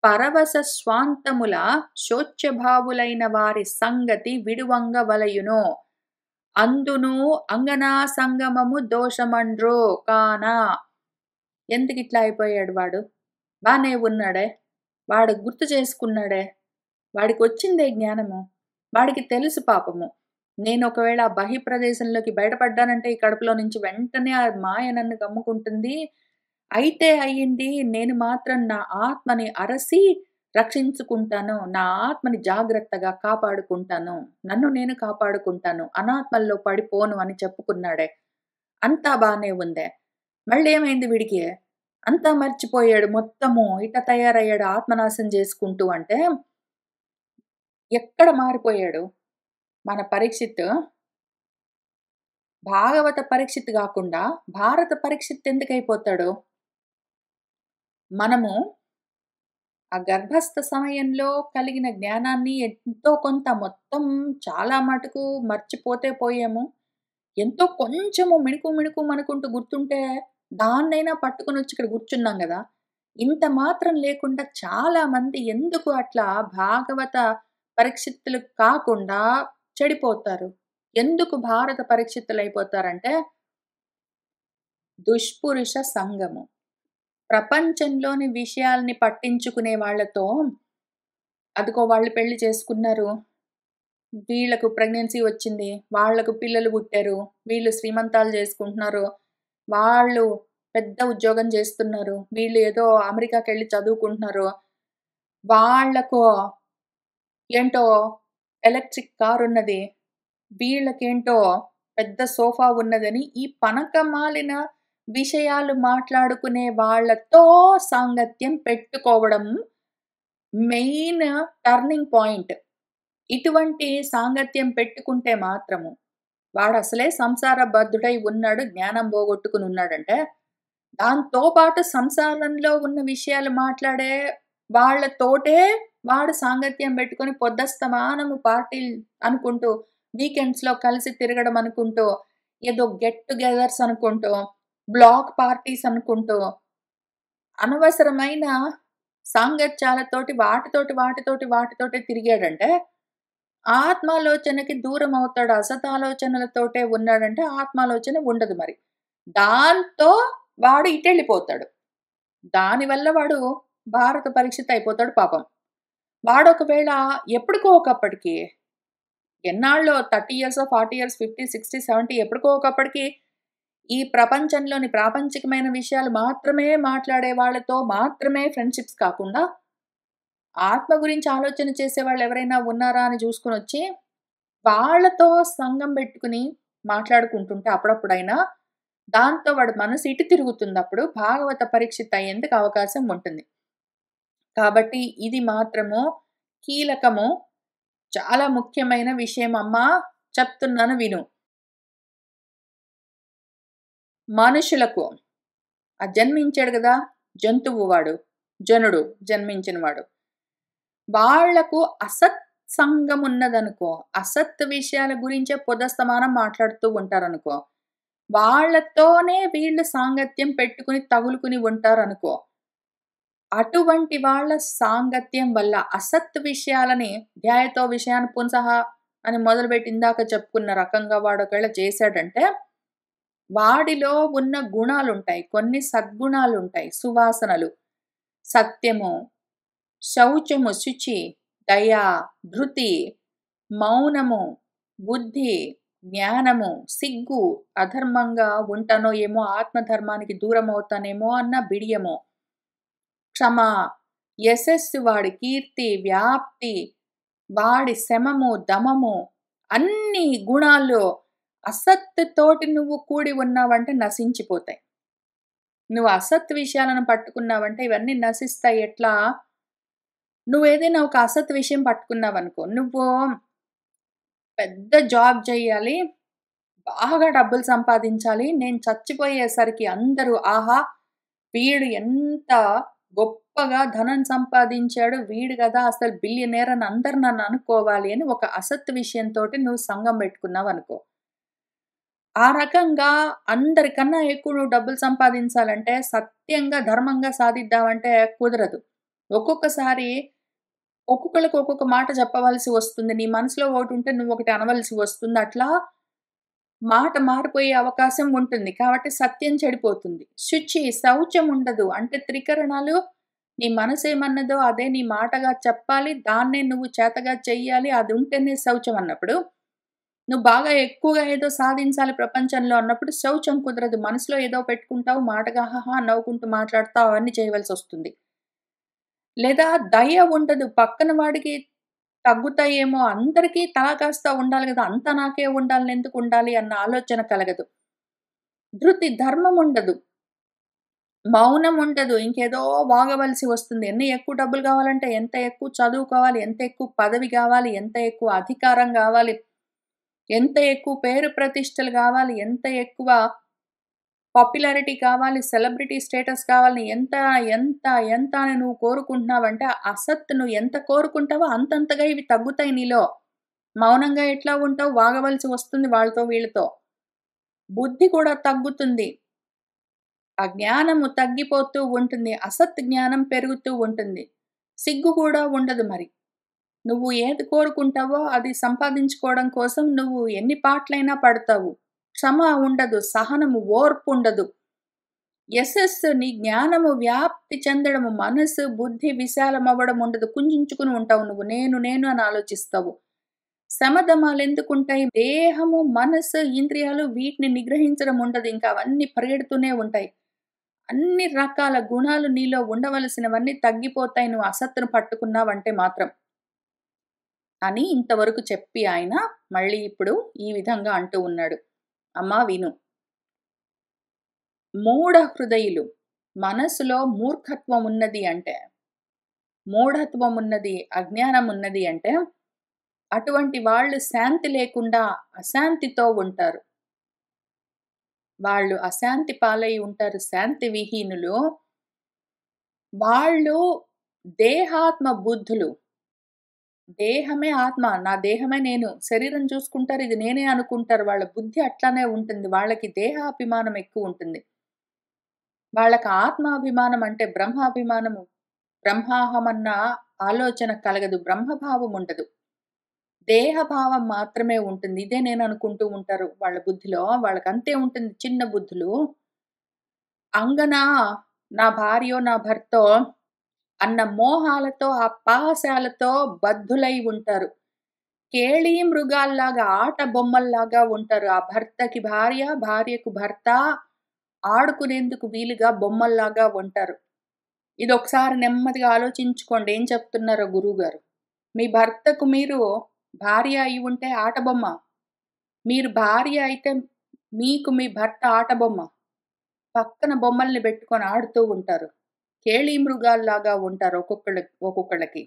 పరవశ స్వాంతముల శోచ్యభావులైన వారి సంగతి విడువంగ వలయును. అందును అంగనా సంగమము దోషమండ్రో కానా. ఎందుకిట్లా అయిపోయాడు వాడు? బానే ఉన్నాడే. వాడు గుర్తు చేసుకున్నాడే. వాడికొచ్చిందే జ్ఞానము. వాడికి తెలుసు పాపము. నేను ఒకవేళ ఆ బహిప్రదేశంలోకి బయటపడ్డానంటే ఈ కడుపులో నుంచి వెంటనే ఆ మాయ నన్ను కమ్ముకుంటుంది. అయితే అయ్యింది. నేను మాత్రం నా ఆత్మని అరసి రక్షించుకుంటాను. నా ఆత్మని జాగ్రత్తగా కాపాడుకుంటాను. నన్ను నేను కాపాడుకుంటాను. అనాత్మల్లో పడిపోను అని చెప్పుకున్నాడే. అంతా బానే ఉందే. మళ్ళేమైంది వీడికి? అంతా మర్చిపోయాడు మొత్తము. ఇట్ట తయారయ్యాడు ఆత్మనాశం చేసుకుంటూ అంటే ఎక్కడ మారిపోయాడు? మన పరీక్షిత్ భాగవత పరీక్షిత్ గాకుండా భారత పరీక్షిత్ ఎందుకైపోతాడు? మనము ఆ గర్భస్థ సమయంలో కలిగిన జ్ఞానాన్ని ఎంతో కొంత మొత్తం చాలా మటుకు మర్చిపోతే పోయాము. ఎంతో కొంచెము మిణుకు మిణుకు మనుకుంటూ గుర్తుంటే దాన్నైనా పట్టుకొనొచ్చి ఇక్కడ కూర్చున్నాం గదా! ఇంత మాత్రం లేకుండా చాలామంది ఎందుకు అట్లా భాగవత పరీక్షిత్తులు కాకుండా చెడిపోతారు? ఎందుకు భారత పరీక్షిత్తులయిపోతారంటే దుష్పురుష సంగము. ప్రపంచంలోని విషయాల్ని పట్టించుకునే వాళ్ళతో అదిగో వాళ్ళు పెళ్లి చేసుకున్నారు. వీళ్ళకు ప్రెగ్నెన్సీ వచ్చింది. వాళ్ళకు పిల్లలు పుట్టారు. వీళ్ళు శ్రీమంతాలు చేసుకుంటున్నారు. వాళ్ళు పెద్ద ఉద్యోగం చేస్తున్నారు. వీళ్ళు ఏదో అమెరికాకెళ్ళి చదువుకుంటున్నారు. వాళ్ళకు ఏంటో ఎలక్ట్రిక్ కారున్నది. వీళ్ళకేంటో పెద్ద సోఫా ఉన్నదని ఈ పనకమాలిన విషయాలు మాట్లాడుకునే వాళ్ళతో సాంగత్యం పెట్టుకోవడం మెయిన్ టర్నింగ్ పాయింట్. ఇటువంటి సాంగత్యం పెట్టుకుంటే మాత్రము వాడసలే సంసార బద్ధుడై ఉన్నాడు, జ్ఞానం పోగొట్టుకుని ఉన్నాడంటే, దాంతో పాటు సంసారంలో ఉన్న విషయాలు మాట్లాడే వాళ్ళతోటే వాడు సాంగత్యం పెట్టుకొని పొద్దస్తమానము పార్టీలు అనుకుంటూ, వీకెండ్స్‌లో కలిసి తిరగడం అనుకుంటూ, ఏదో గెట్ టుగెదర్స్ అనుకుంటూ, బ్లాక్ పార్టీస్ అనుకుంటూ, అనవసరమైన సాంగత్యాలతోటి వాటితోటే తిరిగాడంటే, ఆత్మాలోచనకి దూరమవుతాడు. అసతాలోచనలతోటే ఉన్నాడంటే ఆత్మాలోచన ఉండదు మరి. దాంతో వాడు ఇటెళ్ళిపోతాడు. దానివల్ల వాడు భారత పరీక్షిత్ అయిపోతాడు పాపం. వాడొకవేళ ఎప్పటికో ఒకప్పటికి ఎన్నాళ్ళో 30 ఇయర్సో, 40 ఇయర్స్, 50, 60, 70 ఎప్పటికో ఒకప్పటికి ఈ ప్రపంచంలోని ప్రాపంచికమైన విషయాలు మాత్రమే మాట్లాడే వాళ్ళతో మాత్రమే ఫ్రెండ్‌షిప్స్ కాకుండా, ఆత్మ గురించి ఆలోచన చేసేవాళ్ళు ఎవరైనా ఉన్నారా అని చూసుకొనొచ్చి, వాళ్ళతో సంఘం పెట్టుకుని మాట్లాడుకుంటుంటే అప్పుడప్పుడైనా, దాంతో వాడి మనసు ఇటు తిరుగుతుందప్పుడు భాగవత పరీక్షిత్ అయ్యేందుకు అవకాశం ఉంటుంది. కాబట్టి ఇది మాత్రము కీలకము. చాలా ముఖ్యమైన విషయం అమ్మా! చెప్తున్నాను విను. మనుషులకు జన్మించాడు గదా! జంతువు వాడు. జనుడు జన్మించినవాడు. వాళ్లకు అసత్ సంగం ఉన్నదనుకో, అసత్ విషయాల గురించే పొద్దస్తమానం మాట్లాడుతూ ఉంటారనుకో, వాళ్ళతోనే వీళ్ళు సాంగత్యం పెట్టుకుని తగులుకుని ఉంటారనుకో, అటువంటి వాళ్ళ సాంగత్యం వల్ల అసత్ విషయాలని ధ్యాయతో విషయాన్ని పుంసః అని మొదలుపెట్టి ఇందాక చెప్పుకున్న రకంగా వాడొకవేళ చేశాడంటే, వాడిలో ఉన్న గుణాలుంటాయి. కొన్ని సద్గుణాలుంటాయి. సువాసనలు, సత్యము, శౌచము, శుచి, దయ, ధృతి, మౌనము, బుద్ధి, జ్ఞానము, సిగ్గు, అధర్మంగా ఉంటానో ఏమో, ఆత్మధర్మానికి దూరమవుతానేమో అన్న బిడియము, క్షమ, యశస్సు, వాడి కీర్తి, వ్యాప్తి, వాడి శమము, దమము, అన్ని గుణాలు అసత్ తోటి నువ్వు కూడి ఉన్నావంటే నశించిపోతాయి. నువ్వు అసత్ విషయాలను పట్టుకున్నావంటే ఇవన్నీ నశిస్తాయి. ఎట్లా? నువ్వేదైనా ఒక అసత్ విషయం పట్టుకున్నావనుకో, నువ్వు పెద్ద జాబ్ చెయ్యాలి, బాగా డబ్బులు సంపాదించాలి, నేను చచ్చిపోయేసరికి అందరూ ఆహా! వీడు ఎంత గొప్పగా ధనం సంపాదించాడు, వీడు గదా అసలు బిలియనేర్ అని అందరూ నన్ను అనుకోవాలి అని ఒక అసత్ విషయంతోటి నువ్వు సంఘం పెట్టుకున్నావనుకో. ఆ రకంగా అందరికన్నా ఎక్కువ నువ్వు డబ్బులు సంపాదించాలంటే, సత్యంగా, ధర్మంగా సాధిద్దామంటే కుదరదు. ఒక్కొక్కసారి ఒక్కొక్కళ్ళకి ఒక్కొక్క మాట చెప్పవలసి వస్తుంది. నీ మనసులో ఒకటుంటే నువ్వొకటి అనవలసి వస్తుంది. అట్లా మాట మారిపోయే అవకాశం ఉంటుంది. కాబట్టి సత్యం చెడిపోతుంది. శుచి, శౌచం ఉండదు. అంటే త్రికరణాలు నీ మనసేమన్నదో అదే నీ మాటగా చెప్పాలి. దాన్నే నువ్వు చేతగా చెయ్యాలి. అది ఉంటేనే శౌచం అన్నప్పుడు, నువ్వు బాగా ఎక్కువగా ఏదో సాధించాలి ప్రపంచంలో అన్నప్పుడు శౌచం కుదరదు. మనసులో ఏదో పెట్టుకుంటావు. మాటగా హాహా నవ్వుకుంటూ మాట్లాడతావు. అవన్నీ చేయవలసొస్తుంది. లేదా దయ ఉండదు. పక్కన వాడికి తగ్గుతాయేమో, అందరికీ తలా కాస్తా ఉండాలి గదా! అంతా నాకే ఉండాలి, నేనెందుకు ఉండాలి అన్న ఆలోచన కలగదు. ధృతి, ధర్మం ఉండదు. మౌనం ఉండదు. ఇంకేదో వాగవలసి వస్తుంది. ఎన్ని ఎక్కువ డబ్బులు కావాలంటే, ఎంత ఎక్కువ చదువు కావాలి, ఎంత ఎక్కువ పదవి కావాలి, ఎంత ఎక్కువ అధికారం కావాలి, ఎంత ఎక్కువ పేరు ప్రతిష్టలు కావాలి, ఎంత ఎక్కువ పాపులారిటీ కావాలి, సెలబ్రిటీ స్టేటస్ కావాలని ఎంత, ఎంత, ఎంత అని నువ్వు కోరుకుంటున్నావంటే, అసత్ నువ్వు ఎంత కోరుకుంటావో అంతంతగా ఇవి తగ్గుతాయి నీలో. మౌనంగా ఎట్లా ఉంటావు? వాగవలసి వస్తుంది వాళ్ళతో వీళ్ళతో. బుద్ధి కూడా తగ్గుతుంది. ఆ జ్ఞానము తగ్గిపోతూ ఉంటుంది. అసత్ జ్ఞానం పెరుగుతూ ఉంటుంది. సిగ్గు కూడా ఉండదు మరి. నువ్వు ఏది కోరుకుంటావో అది సంపాదించుకోవడం కోసం నువ్వు ఎన్ని పాట్లైనా పడతావు. క్షమ ఉండదు. సహనము, ఓర్పు ఉండదు. యశస్సు నీ జ్ఞానము వ్యాప్తి చెందడము, మనసు, బుద్ధి విశాలమవ్వడం ఉండదు. కుంజించుకుని ఉంటావు నువ్వు. నేను, నేను అని ఆలోచిస్తావు. శమధమాలెందుకుంటాయి? దేహము, మనసు, ఇంద్రియాలు వీటిని నిగ్రహించడం ఉండదు. ఇంకా అవన్నీ పరిగెడుతూనే ఉంటాయి. అన్ని రకాల గుణాలు నీలో ఉండవలసినవన్నీ తగ్గిపోతాయి నువ్వు అసత్తును పట్టుకున్నావంటే మాత్రం. అని ఇంతవరకు చెప్పి ఆయన మళ్ళీ ఇప్పుడు ఈ విధంగా అంటూ ఉన్నాడు. అమ్మా విను. మూఢ హృదయులు, మనసులో మూర్ఖత్వం ఉన్నది అంటే, మూఢత్వం ఉన్నది, అజ్ఞానం ఉన్నది అంటే, అటువంటి వాళ్ళు శాంతి లేకుండా అశాంతితో ఉంటారు. వాళ్ళు అశాంతి పాలై ఉంటారు. శాంతి విహీనులు. వాళ్ళు దేహాత్మ బుద్ధులు. దేహమే ఆత్మ. నా దేహమే నేను. శరీరం చూసుకుంటారు. ఇది నేనే అనుకుంటారు. వాళ్ళ బుద్ధి అట్లానే ఉంటుంది. వాళ్ళకి దేహాభిమానం ఎక్కువ ఉంటుంది. వాళ్ళకి ఆత్మాభిమానం అంటే బ్రహ్మాభిమానము, బ్రహ్మాహమన్న ఆలోచన కలగదు. బ్రహ్మభావం ఉండదు. దేహభావం మాత్రమే ఉంటుంది. ఇదే నేను అనుకుంటూ ఉంటారు వాళ్ళ బుద్ధిలో. వాళ్ళకంతే ఉంటుంది చిన్న బుద్ధులు. అంగన నా భార్యో, నా భర్తో అన్న మోహాలతో, ఆ పాశాలతో బద్ధులై ఉంటారు. కేళీ మృగాల్లాగా, ఆట బొమ్మల్లాగా ఉంటారు. ఆ భర్తకి భార్య, భార్యకు భర్త ఆడుకునేందుకు వీలుగా బొమ్మల్లాగా ఉంటారు. ఇదొకసారి నెమ్మదిగా ఆలోచించుకోండి ఏం చెప్తున్నారో గురువుగారు. మీ భర్తకు మీరు భార్య అయి ఉంటే ఆట బొమ్మ. మీరు భార్య అయితే మీకు మీ భర్త ఆట బొమ్మ. పక్కన బొమ్మల్ని పెట్టుకొని ఆడుతూ ఉంటారు. కేళీ మృగాల్లాగా ఉంటారు ఒక్కొక్కళ్ళకి.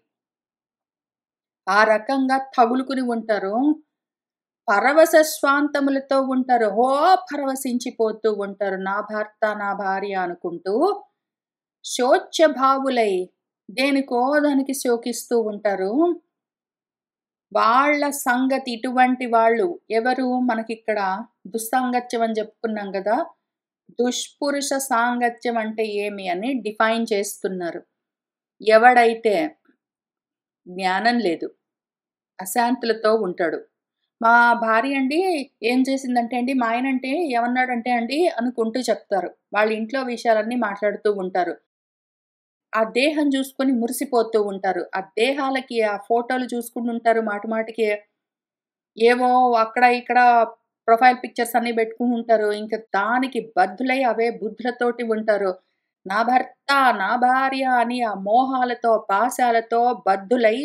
ఆ రకంగా తగులుకుని ఉంటారు. పరవశ స్వాంతములతో ఉంటారు. పరవశించిపోతూ ఉంటారు. నా భర్త, నా భార్య అనుకుంటూ శోచ్యభావులై దేనికో దానికి శోకిస్తూ ఉంటారు. వాళ్ళ సంగతి ఇటువంటి వాళ్ళు ఎవరు? మనకిక్కడ దుస్సాంగత్యం అని చెప్పుకున్నాం గదా! దుష్పురుష సాంగత్యం అంటే ఏమి అని డిఫైన్ చేస్తున్నారు. ఎవడైతే జ్ఞానం లేదు, అశాంతులతో ఉంటాడు. మా భార్య అండి ఏం చేసిందంటే అండి, మా ఆయనంటే ఏమన్నాడంటే అండి అనుకుంటూ చెప్తారు. వాళ్ళ ఇంట్లో విషయాలన్నీ మాట్లాడుతూ ఉంటారు. ఆ దేహం చూసుకొని మురిసిపోతూ ఉంటారు. ఆ దేహాలకి ఆ ఫోటోలు చూసుకుంటుంటారు మాటి మాటికి. ఏవో అక్కడ ఇక్కడ ప్రొఫైల్ పిక్చర్స్ అన్నీ పెట్టుకొని ఉంటారు. ఇంక దానికి బద్ధులై అవే బుద్ధులతోటి ఉంటారు. నా భర్త, నా భార్య అని ఆ మోహాలతో, పాశాలతో బద్ధులై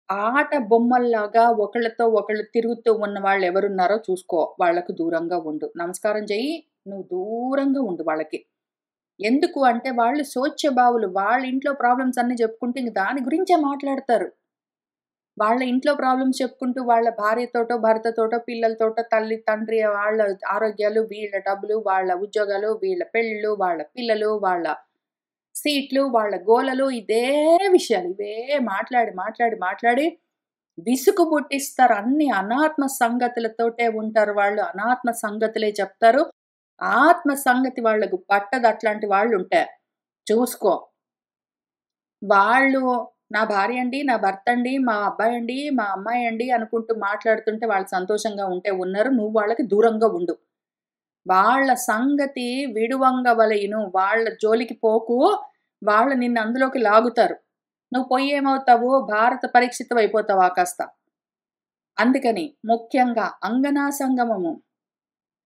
ఆట బొమ్మల్లాగా ఒకళ్ళతో ఒకళ్ళు తిరుగుతూ ఉన్న వాళ్ళెవరున్నారో చూసుకో. వాళ్ళకు దూరంగా ఉండు. నమస్కారం చెయ్యి. నువ్వు దూరంగా ఉండు వాళ్ళకి. ఎందుకు అంటే వాళ్ళు శోచ్యభావులు. వాళ్ళ ఇంట్లో ప్రాబ్లమ్స్ అన్నీ చెప్పుకుంటూ ఇంక దాని గురించే మాట్లాడతారు. వాళ్ళ ఇంట్లో ప్రాబ్లమ్స్ చెప్పుకుంటూ వాళ్ళ భార్యతోటో, భర్తతోటో, పిల్లలతోటో, తల్లి, తండ్రి వాళ్ళ ఆరోగ్యాలు, వీళ్ళ డబ్బులు, వాళ్ళ ఉద్యోగాలు, వీళ్ళ పెళ్ళిళ్ళు, వాళ్ళ పిల్లలు, వాళ్ళ సీట్లు, వాళ్ళ గోలలు ఇదే విషయాలు. ఇవే మాట్లాడి, మాట్లాడి, మాట్లాడి విసుగు పుట్టిస్తారు. అన్ని అనాత్మ సంగతులతోటే ఉంటారు వాళ్ళు. అనాత్మ సంగతులే చెప్తారు. ఆత్మ సంగతి వాళ్ళకు పట్టదు అట్లాంటి వాళ్ళుంటే. చూసుకో. వాళ్ళు నా భార్య అండి, నా భర్త అండి, మా అబ్బాయండి, మా అమ్మాయండి అనుకుంటూ మాట్లాడుతుంటే వాళ్ళు సంతోషంగా ఉంటే ఉన్నారు. నువ్వు వాళ్ళకి దూరంగా ఉండు. వాళ్ళ సంగతి విడువంగవలెయును. వాళ్ళ జోలికి పోకు. వాళ్ళు నిన్ను అందులోకి లాగుతారు. నువ్వు పోయి ఏమవుతావు? భారత పరీక్షితవయిపోతావు కాస్త. అందుకని ముఖ్యంగా అంగనా సంగమము.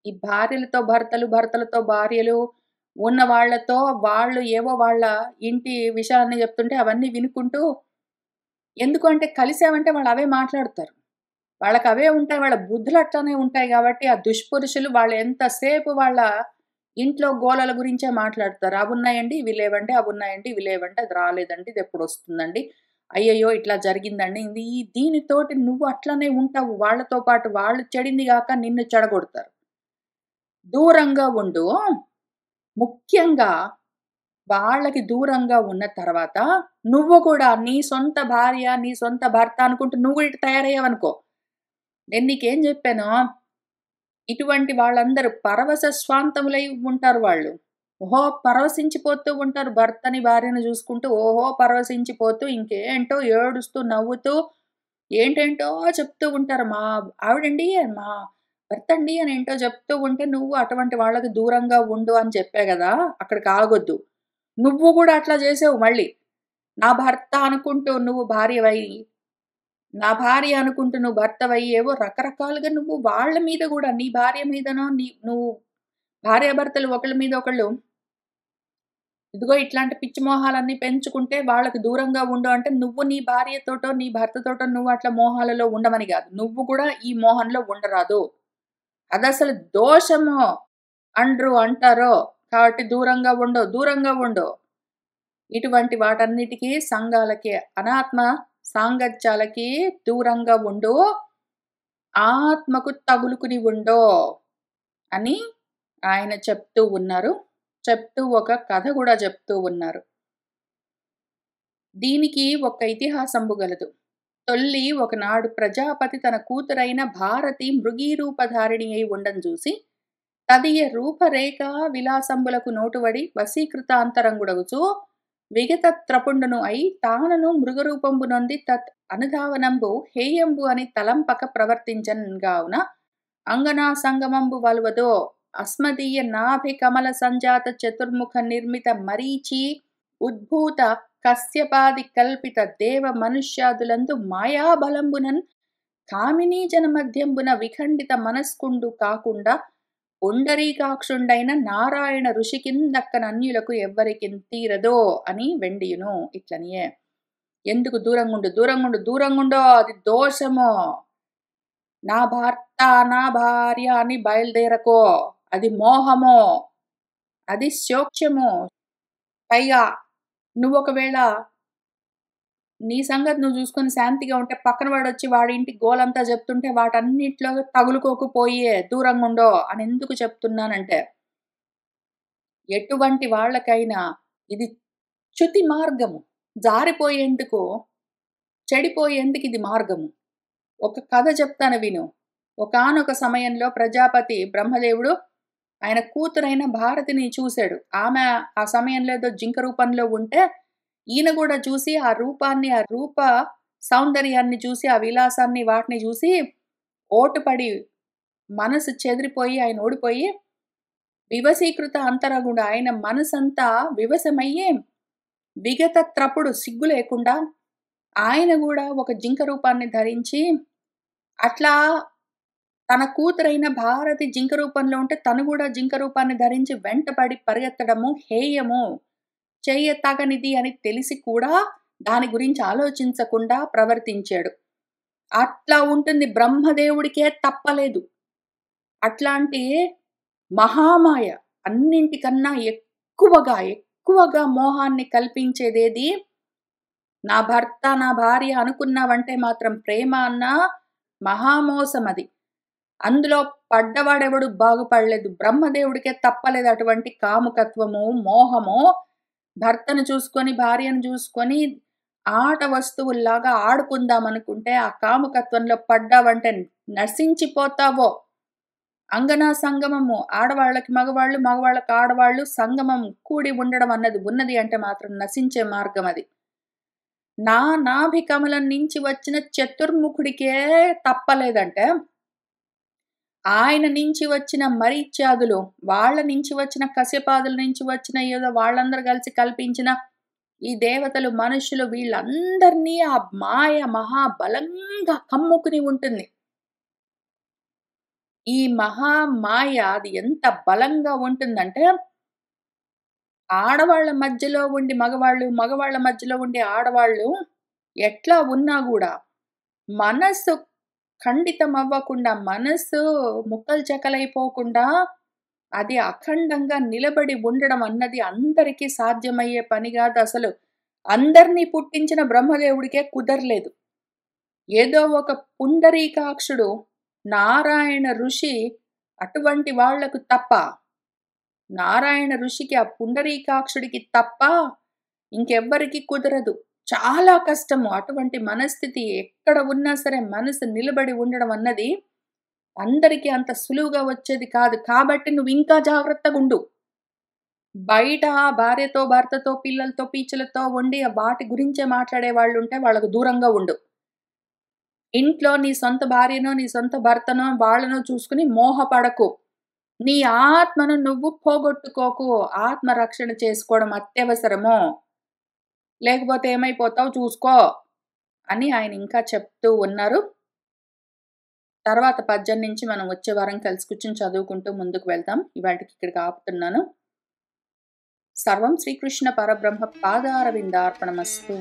ఈ భార్యలతో భర్తలు, భర్తలతో భార్యలు ఉన్న వాళ్ళతో వాళ్ళు ఏవో వాళ్ళ ఇంటి విషయాలన్నీ చెప్తుంటే అవన్నీ వినుకుంటూ ఎందుకంటే కలిసామంటే వాళ్ళు అవే మాట్లాడతారు. వాళ్ళకవే ఉంటాయి. వాళ్ళ బుద్ధులు అట్లనే ఉంటాయి గాబట్టి, ఆ దుష్పురుషులు వాళ్ళు ఎంతసేపు వాళ్ళ ఇంట్లో గోలల గురించే మాట్లాడతారు. అవున్నాయండి, ఇవి లేవండి, అవున్నాయండి, ఇవి లేవండి, అది రాలేదండి, ఇదెప్పుడొస్తుందండి, అయ్యయ్యో! ఇట్లా జరిగిందండి. దీనితోటి నువ్వు అట్లనే ఉంటావు. వాళ్ళతో పాటు వాళ్ళు చెడింది గాక నిన్ను చెడగొడతారు. దూరంగా ఉండు. ముఖ్యంగా వాళ్ళకి దూరంగా ఉన్న తర్వాత నువ్వు కూడా నీ సొంత భార్య, నీ సొంత భర్త అనుకుంటూ నువ్వు ఇటు తయారయ్యావనుకో, నేను నీకేం జెప్పాను, ఇటువంటి వాళ్ళందరూ పరవశ స్వాంతములై ఉంటారు వాళ్ళు. ఓహో! పరవశించిపోతూ ఉంటారు. భర్తని, భార్యని జూసుకుంటూ ఓహో! పరవశించిపోతూ ఇంకేంటో ఏడుస్తూ, నవ్వుతూ ఏంటేంటో చెప్తూ ఉంటారు. మా ఆవిడండి, మా భర్తండి అని ఏంటో చెప్తూ ఉంటే నువ్వు అటువంటి వాళ్ళకి దూరంగా ఉండు అని చెప్పా గదా! అక్కడికి ఆగొద్దు. నువ్వు గూడా అట్లా జేసావు మళ్ళీ. నా భర్త అనుకుంటూ నువ్వు భార్యవై, నా భార్య అనుకుంటూ నువ్వు భర్తవయ్యి ఏవో రకరకాలుగా నువ్వు వాళ్ళ మీద గూడా నీ భార్య మీదనో నువ్వు భార్యాభర్తలు ఒకళ్ళ మీద ఒకళ్ళు ఇదిగో ఇట్లాంటి పిచ్చి మోహాలన్నీ పెంచుకుంటే వాళ్ళకి దూరంగా ఉండు అంటే నువ్వు నీ భార్యతోటో, నీ భర్తతోటో నువ్వు అట్లా మోహాలలో ఉండమని గాదు. నువ్వు గూడా ఈ మోహంలో ఉండరాదు. అదసలు దోషము అంటారో కాబట్టి దూరంగా ఉండు, దూరంగా ఉండు. ఇటువంటి వాటన్నిటికి సంఘాలకి, అనాత్మ సాంగత్యాలకి దూరంగా ఉండు. ఆత్మకు తగులుకుని ఉండో అని ఆయన చెప్తూ ఉన్నారు. చెప్తూ ఒక కథ గూడా చెప్తూ ఉన్నారు. దీనికి ఒక ఇతిహాసంబు గలదు. తొల్లి ఒకనాడు ప్రజాపతి తన కూతురైన భారతి మృగీరూపధారిణి అయి ఉండన్ జూసి, తదియ రూపరేఖ విలాసంబులకు నోటువడి వశీకృతాంతరంగుడగుచు విగతత్రపుండును అయి తానును మృగరూపంబు నొంది తత్ అనుధావనంబు హేయంబు అని తలంపక ప్రవర్తించన్ గావున అంగనా సంగమంబు వలువదో అస్మదీయ నాభి కమల సంజాత చతుర్ముఖ నిర్మిత మరీచి ఉద్భూత కశ్యపాది కల్పిత దేవ మనుష్యాదులందు మాయాబలంబునన్ కామినీ జన మధ్యంబున విఖండిత మనస్కుండు కాకుండా పుండరీకాక్షుండైన నారాయణ ఋషికిందక్కనన్యులకు ఎవ్వరికిన్ తీరదో అని వెండియును. ఇట్లనియే ఎందుకు దూరంగుండు, దూరంగుండు, దూరంగుండో అది దోషము. నా భర్త, నా భార్య అని బయలుదేరకో, అది మోహము, అది శోక్యము. పైగా నువ్వొకవేళ నీ సంగతి నువ్వు జూసుకొని శాంతిగా ఉంటే పక్కన వాడొచ్చి వాడింటి గోలంతా జెప్తుంటే వాటన్నిట్లో తగులుకోకపోయే దూరంగుండో అని ఎందుకు చెప్తున్నానంటే, ఎటువంటి వాళ్ళకైనా ఇది చ్యుతి మార్గము. జారిపోయేందుకు, చెడిపోయేందుకు ఇది మార్గము. ఒక కథ చెప్తాను విను. ఒకానొక సమయంలో ప్రజాపతి బ్రహ్మదేవుడు ఆయన కూతురైన భారతిని చూసాడు. ఆమె ఆ సమయంలో ఏదో జింక రూపంలో ఉంటే, ఈయన గూడా చూసి ఆ రూపాన్ని, ఆ రూప సౌందర్యాన్ని చూసి, ఆ విలాసాన్ని వాటిని చూసి ఓటుపడి మనసు చెదిరిపోయి ఆయన ఓడిపోయి వివశీకృత అంతరగుడు ఆయన మనసంతా వివశమయ్యి విగతత్రపుడు సిగ్గు లేకుండా ఆయన గూడా ఒక జింక రూపాన్ని ధరించి అట్లా తన కూతురైన భారతి జింక రూపంలో ఉంటే తను గూడా జింక రూపాన్ని ధరించి వెంటపడి పరిగెత్తడము హేయము. చెయ్యతగనిది అని తెలిసి కూడా దాని గురించి ఆలోచించకుండా ప్రవర్తించాడు. అట్లా ఉంటుంది. బ్రహ్మదేవుడికే తప్పలేదు. అట్లాంటి మహామాయ అన్నింటికన్నా ఎక్కువగా మోహాన్ని కల్పించేదేది నా భర్త, నా భార్య అనుకున్నావంటే మాత్రం ప్రేమ అన్న మహామోసమది. అందులో పడ్డవాడెవడు బాగుపడలేదు. బ్రహ్మదేవుడికే తప్పలేదు అటువంటి కాముకత్వము, మోహము. భర్తను చూసుకొని, భార్యను చూసుకొని ఆట వస్తువుల్లాగా ఆడుకుందామనుకుంటే ఆ కాముకత్వంలో పడ్డావంటే నశించిపోతావో. అంగనా సంగమము ఆడవాళ్ళకి మగవాళ్ళు, మగవాళ్ళకి ఆడవాళ్ళు సంగమం కూడి ఉండడం అన్నది ఉన్నది అంటే మాత్రం నశించే మార్గం అది. నా నాభి కమలం నుంచి వచ్చిన చతుర్ముఖుడికే తప్పలేదంటే, ఆయన నుంచి వచ్చిన మరీచ్యాదులు, వాళ్ళ నుంచి వచ్చిన కశ్యపాదుల నుంచి వచ్చిన ఏదో వాళ్ళందరూ కలిసి కల్పించిన ఈ దేవతలు, మనుషులు వీళ్ళందరినీ ఆ మాయ మహాబలంగా కమ్ముకుని ఉంటుంది. ఈ మహామాయ అది ఎంత బలంగా ఉంటుందంటే, ఆడవాళ్ళ మధ్యలో ఉండి మగవాళ్ళు, మగవాళ్ళ మధ్యలో ఉండి ఆడవాళ్ళు ఎట్లా ఉన్నా గూడా మనస్సు ఖండితం అవ్వకుండా, మనస్సు ముక్కలు చెక్కలైపోకుండా అది అఖండంగా నిలబడి ఉండడం అన్నది అందరికీ సాధ్యమయ్యే పని కాదు అసలు. అందరినీ పుట్టించిన బ్రహ్మదేవుడికే కుదరలేదు. ఏదో ఒక పుండరీకాక్షుడు, నారాయణ ఋషి అటువంటి వాళ్లకు తప్ప, నారాయణ ఋషికి ఆ పుండరీకాక్షుడికి తప్ప ఇంకెవ్వరికి కుదరదు. చాలా కష్టము. అటువంటి మనస్థితి ఎక్కడ ఉన్నా సరే మనసు నిలబడి ఉండడం అన్నది అందరికీ అంత సులువుగా వచ్చేది కాదు. కాబట్టి నువ్వు ఇంకా జాగ్రత్తగా ఉండు. బయట భార్యతో, భర్తతో, పిల్లలతో, పీచులతో ఉండి వాటి గురించే మాట్లాడే వాళ్ళు ఉంటే వాళ్ళకు దూరంగా ఉండు. ఇంట్లో నీ సొంత భార్యనో, నీ సొంత భర్తనో, వాళ్ళనో చూసుకుని మోహపడకు. నీ ఆత్మను నువ్వు పోగొట్టుకోకు. ఆత్మరక్షణ చేసుకోవడం అత్యవసరము. లేకపోతే ఏమైపోతావు చూసుకో అని ఆయన ఇంకా చెప్తూ ఉన్నారు. తర్వాత పద్యం నుంచి మనం వచ్చే వారం కలిసి కూర్చుని చదువుకుంటూ ముందుకు వెళ్తాం. ఇవాళకి ఇక్కడికి ఆపుతున్నాను. సర్వం శ్రీకృష్ణ పరబ్రహ్మ పాదారవిందార్పణమస్తు.